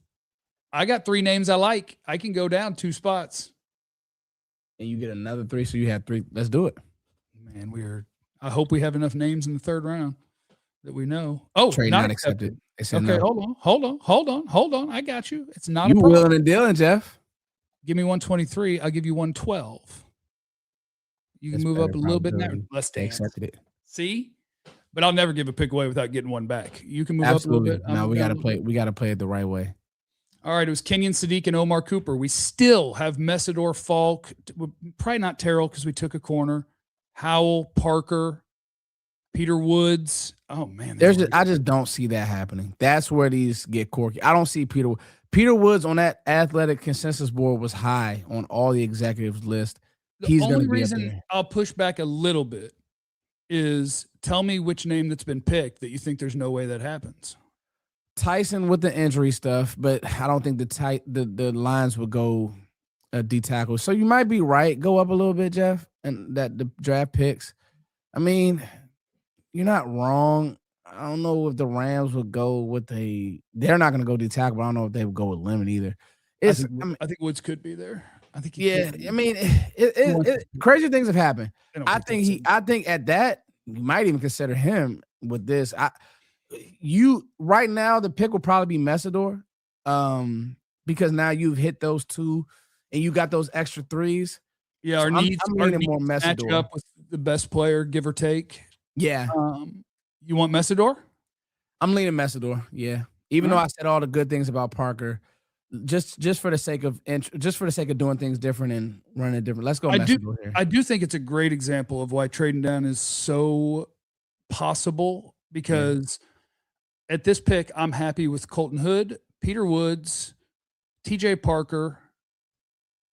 I got 3 names I like. I can go down 2 spots. And you get another 3, so you have 3. Let's do it. Man, I hope we have enough names in the 3rd round. that we know. Oh, Trade not not accepted. accepted. They said Okay, no. hold on. I got you. It's not a You problem. willing and dealing, Jeff? Give me 123. I'll give you 112. You can That's move up better a little bit now. probability. Let's They dance. accepted it. See? But I'll never give a pick away without getting one back. You can move Absolutely. up a little bit. No, I'll we move down gotta a little play. bit. We gotta play it the right way. All right, it was Kenyon Sadiq and Omar Cooper. We still have Messidor, Falk, probably not Terrell because we took a corner. Howell, Parker, Peter Woods. Oh man, I just don't see that happening. That's where these get quirky. I don't see Peter Woods on that athletic consensus board was high on all the executives list. He's the going only to be up reason there. I'll push back a little bit is tell me which name that's been picked that you think there's no way that happens. Tyson with the injury stuff, but I don't think the lines would go D tackle. So you might be right. Go up a little bit, Jeff, and that the draft picks. I mean, you're not wrong. I don't know if the Rams would go with they're not going to go D tackle, but I don't know if they would go with limit either. I think Woods could be there. I think I mean, crazy things have happened. I think at that you might even consider him with this. Right now the pick will probably be Messidor, because now you've hit those two and you got those extra threes. Yeah, So our needs more match Messidor. up with the best player, give or take. Yeah, you want Messidor? I'm leaning Messidor. Yeah, even though I said all the good things about Parker, just for the sake of doing things different and running different. Let's go Messidor here. I do think it's a great example of why trading down is so possible because at this pick, I'm happy with Colton Hood, Peter Woods, TJ Parker.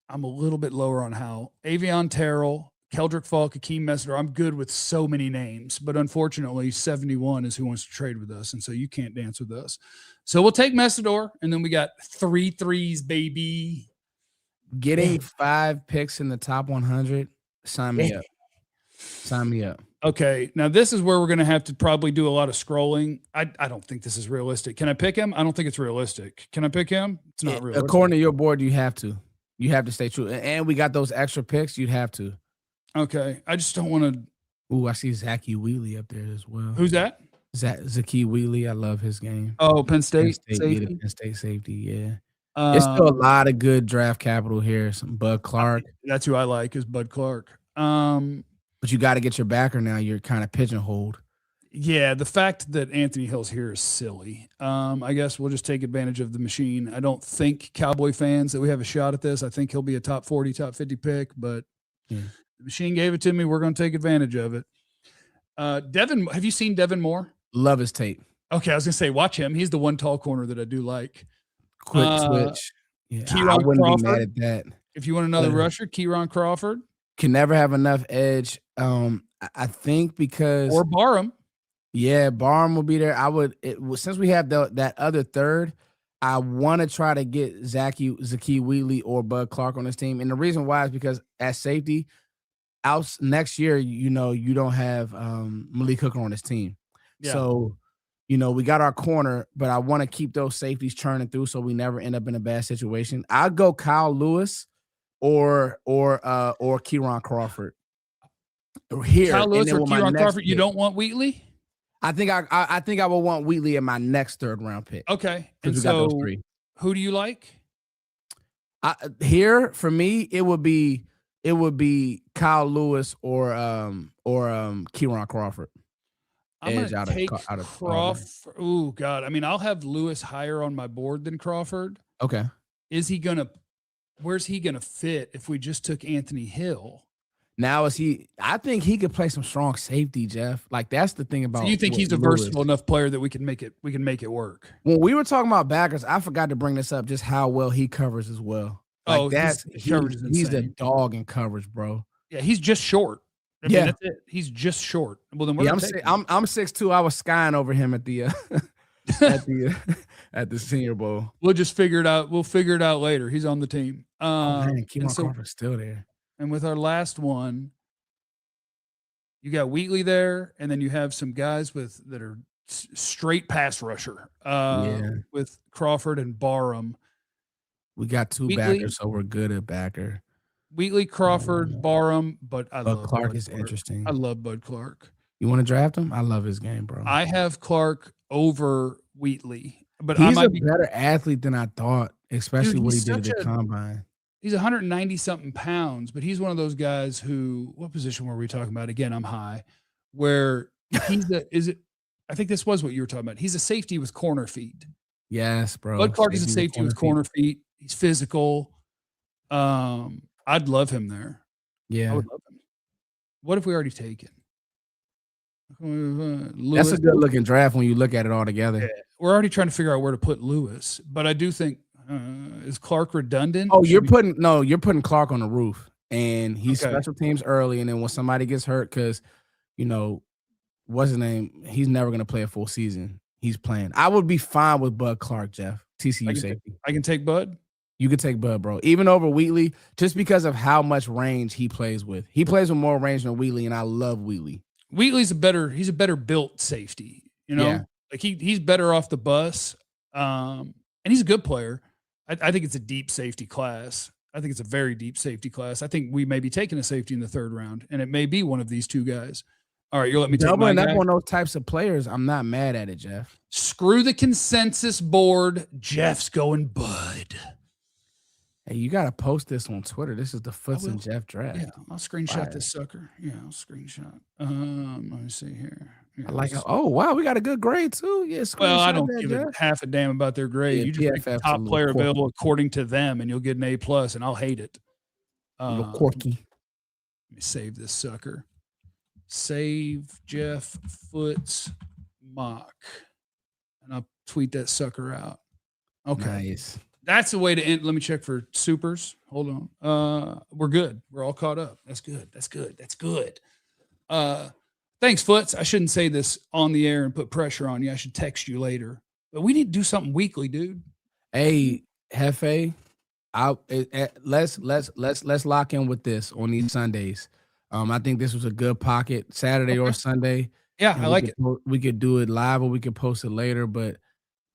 I'm a little bit lower on Howell, Avion Terrell, Keldrick Falk, Akeem Messidor. I'm good with so many names, but unfortunately 71 is who wants to trade with us. And so you can't dance with us. So we'll take Messidor. And then we got 3 threes, baby. Getting 5 picks in the top 100. Sign me up. Sign me up. Okay. Now this is where we're going to have to probably do a lot of scrolling. I don't think this is realistic. Can I pick him? I don't think it's realistic. Can I pick him? It's not realistic. According to your board, you have to. You have to stay true. And we got those extra picks. You'd have to. Okay. I just don't want to. Ooh, I see Zachy Wheatley up there as well. Who's that? Zachy Wheatley. I love his game. Oh, Penn State safety? Penn State safety, yeah. It's still a lot of good draft capital here. Some Bud Clark. That's who I like is Bud Clark. But you got to get your backer now. You're kind of pigeonholed. Yeah, the fact that Anthony Hill's here is silly. I guess we'll just take advantage of the machine. I don't think Cowboy fans that we have a shot at this. I think he'll be a top 40, top 50 pick, but the machine gave it to me. We're going to take advantage of it. Devin, have you seen Devin Moore? Love his tape. Okay, I was going to say, watch him. He's the one tall corner that I do like. Quick switch. Yeah, Kieron I wouldn't Crawford, be mad at that. If you want another rusher, Kieron Crawford. Can never have enough edge. I think because or Barham. Yeah, Barham will be there. Since we have that other third, I want to try to get Zachy Wheatley or Bud Clark on this team. And the reason why is because at safety, next year, you don't have Malik Hooker on this team. Yeah. So, we got our corner, but I want to keep those safeties churning through so we never end up in a bad situation. I'll go Kyle Lewis or Kieron Crawford. Here, Kyle Lewis or Kieron Crawford. You don't want Wheatley? I think I will want Wheatley in my next 3rd round pick. Okay. And so who do you like? Here for me, it would be Kyle Lewis or Kieron Crawford. I'm going to take Crawford. Oh God. I mean, I'll have Lewis higher on my board than Crawford. Okay. Where's he going to fit if we just took Anthony Hill? Now I think he could play some strong safety, Jeff. Like that's the thing about. So you think he's a versatile enough player that we can make it work? When we were talking about backers, I forgot to bring this up. Just how well he covers as well. Like he's a dog in coverage, bro. Yeah, he's just short. I mean, that's it. He's just short. Well, then I'm 6'2". I was skying over him at the at the Senior Bowl. We'll just figure it out. We'll figure it out later. He's on the team. Kieron Crawford's still there. And with our last one, you got Wheatley there, and then you have some guys that are straight pass rusher with Crawford and Barham. We got 2 backers, so we're good at backer. Wheatley, Crawford, Barham, but I love Clark is interesting. I love Bud Clark. You want to draft him? I love his game, bro. I have Clark over Wheatley, but I He's a might be better athlete than I thought, especially Dude, what he he's did at such the a combine. he's 190 something pounds, but he's one of those guys who what position were we talking about? Again, I'm high. Where he's the is it I think this was what you were talking about. He's a safety with corner feet. Yes, bro. Bud Clark is a Safety safety with corner feet. He's physical. I'd love him there. I Yeah. would love him. What if we already taken? That's Lewis. a good looking draft when you look at it all together. Yeah. We're already trying to figure out where to put Lewis, but I do think is Clark redundant? Oh, Should you're we- putting Clark on the roof, and he's Okay. special teams early, and then when somebody gets hurt, because what's his name? He's never gonna play a full season. He's playing. I would be fine with Bud Clark, Jeff. TCU safety. I can take Bud. You could take Bud, bro. Even over Wheatley, just because of how much range he plays with. He plays with more range than Wheatley, and I love Wheatley. Wheatley's he's a better built safety, Yeah. Like he's better off the bus. And he's a good player. I think it's a deep safety class. I think it's a very deep safety class. I think we may be taking a safety in the third round, and it may be one of these two guys. All right, you'll let me take my Doubling up guy. on those types of players, I'm not mad at it, Jeff. Screw the consensus board. Jeff's going Bud. Hey, you got to post this on Twitter. This is the Foots will. and Jeff draft. Yeah, I'll screenshot Fire. this sucker. Yeah, I'll screenshot. Let me see here. Yeah, I like it. Oh, wow. We got a good grade, too. Yeah, Well, I screenshot don't that, give Jeff. a half a damn about their grade. Yeah, You just pick the PFF's a top little player quirky. available according to them, and you'll get an A+, and I'll hate it. A little Let quirky. me save this sucker. Save Jeff Foots mock. And I'll tweet that sucker out. Okay. Nice. That's the way to end. Let me check for supers. Hold on. We're good. We're all caught up. That's good. That's good. That's good. Thanks, Foots. I shouldn't say this on the air and put pressure on you. I should text you later. But we need to do something weekly, dude. Hey, Hefe, let's lock in with this on these Sundays. I think this was a good pocket, Saturday or Sunday. Yeah, And I like it. We could do it live or we could post it later, but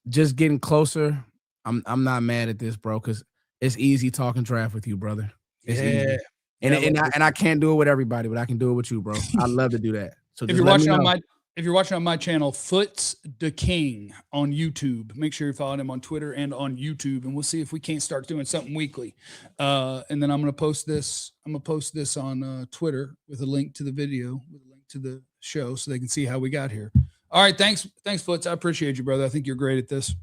just getting closer. I'm not mad at this, bro, because it's easy talking draft with you, brother. It's easy. And I can't do it with everybody, but I can do it with you, bro. I love to do that. So If you're watching on my channel, Foots the King on YouTube, make sure you're following him on Twitter and on YouTube, and we'll see if we can't start doing something weekly. And then I'm gonna post this. I'm gonna post this on Twitter with a link to the video, with a link to the show, so they can see how we got here. All right, thanks, Foots. I appreciate you, brother. I think you're great at this.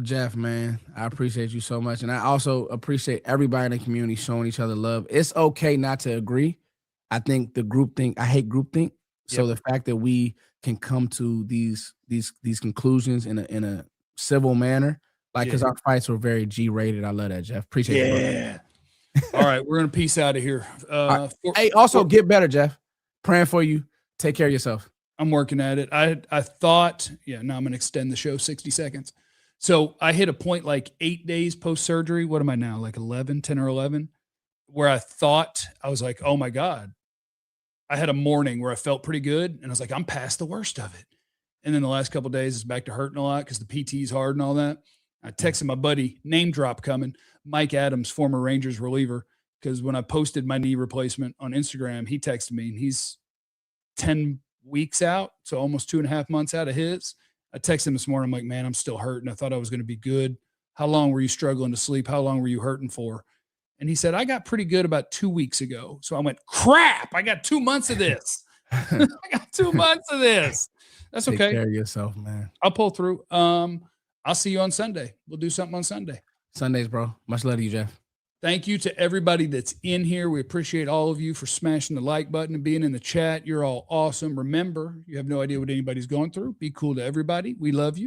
Jeff, man, I appreciate you so much. And I also appreciate everybody in the community showing each other love. It's okay not to agree. I think I hate groupthink. So the fact that we can come to these conclusions in a civil manner, because our fights were very G-rated. I love that, Jeff. Appreciate it. All right, we're gonna peace out of here. Hey, also get better, Jeff. Praying for you. Take care of yourself. I'm working at it. I thought, now I'm gonna extend the show 60 seconds. So I hit a point like 8 days post-surgery. What am I now? Like 10 or 11, where I thought I was like, oh my God. I had a morning where I felt pretty good. And I was like, I'm past the worst of it. And then the last couple of days it's back to hurting a lot because the PT is hard and all that. I texted my buddy, name drop coming, Mike Adams, former Rangers reliever. Because when I posted my knee replacement on Instagram, he texted me and he's 10 weeks out. So almost 2.5 months out of his. I texted him this morning. I'm like, man, I'm still hurting. I thought I was going to be good. How long were you struggling to sleep? How long were you hurting for? And he said, I got pretty good about 2 weeks ago. So I went, crap, I got 2 months of this. I got 2 months of this. That's okay. Take care of yourself, man. I'll pull through. I'll see you on Sunday. We'll do something on Sunday. Sundays, bro. Much love to you, Jeff. Thank you to everybody that's in here. We appreciate all of you for smashing the like button and being in the chat. You're all awesome. Remember, you have no idea what anybody's going through. Be cool to everybody. We love you.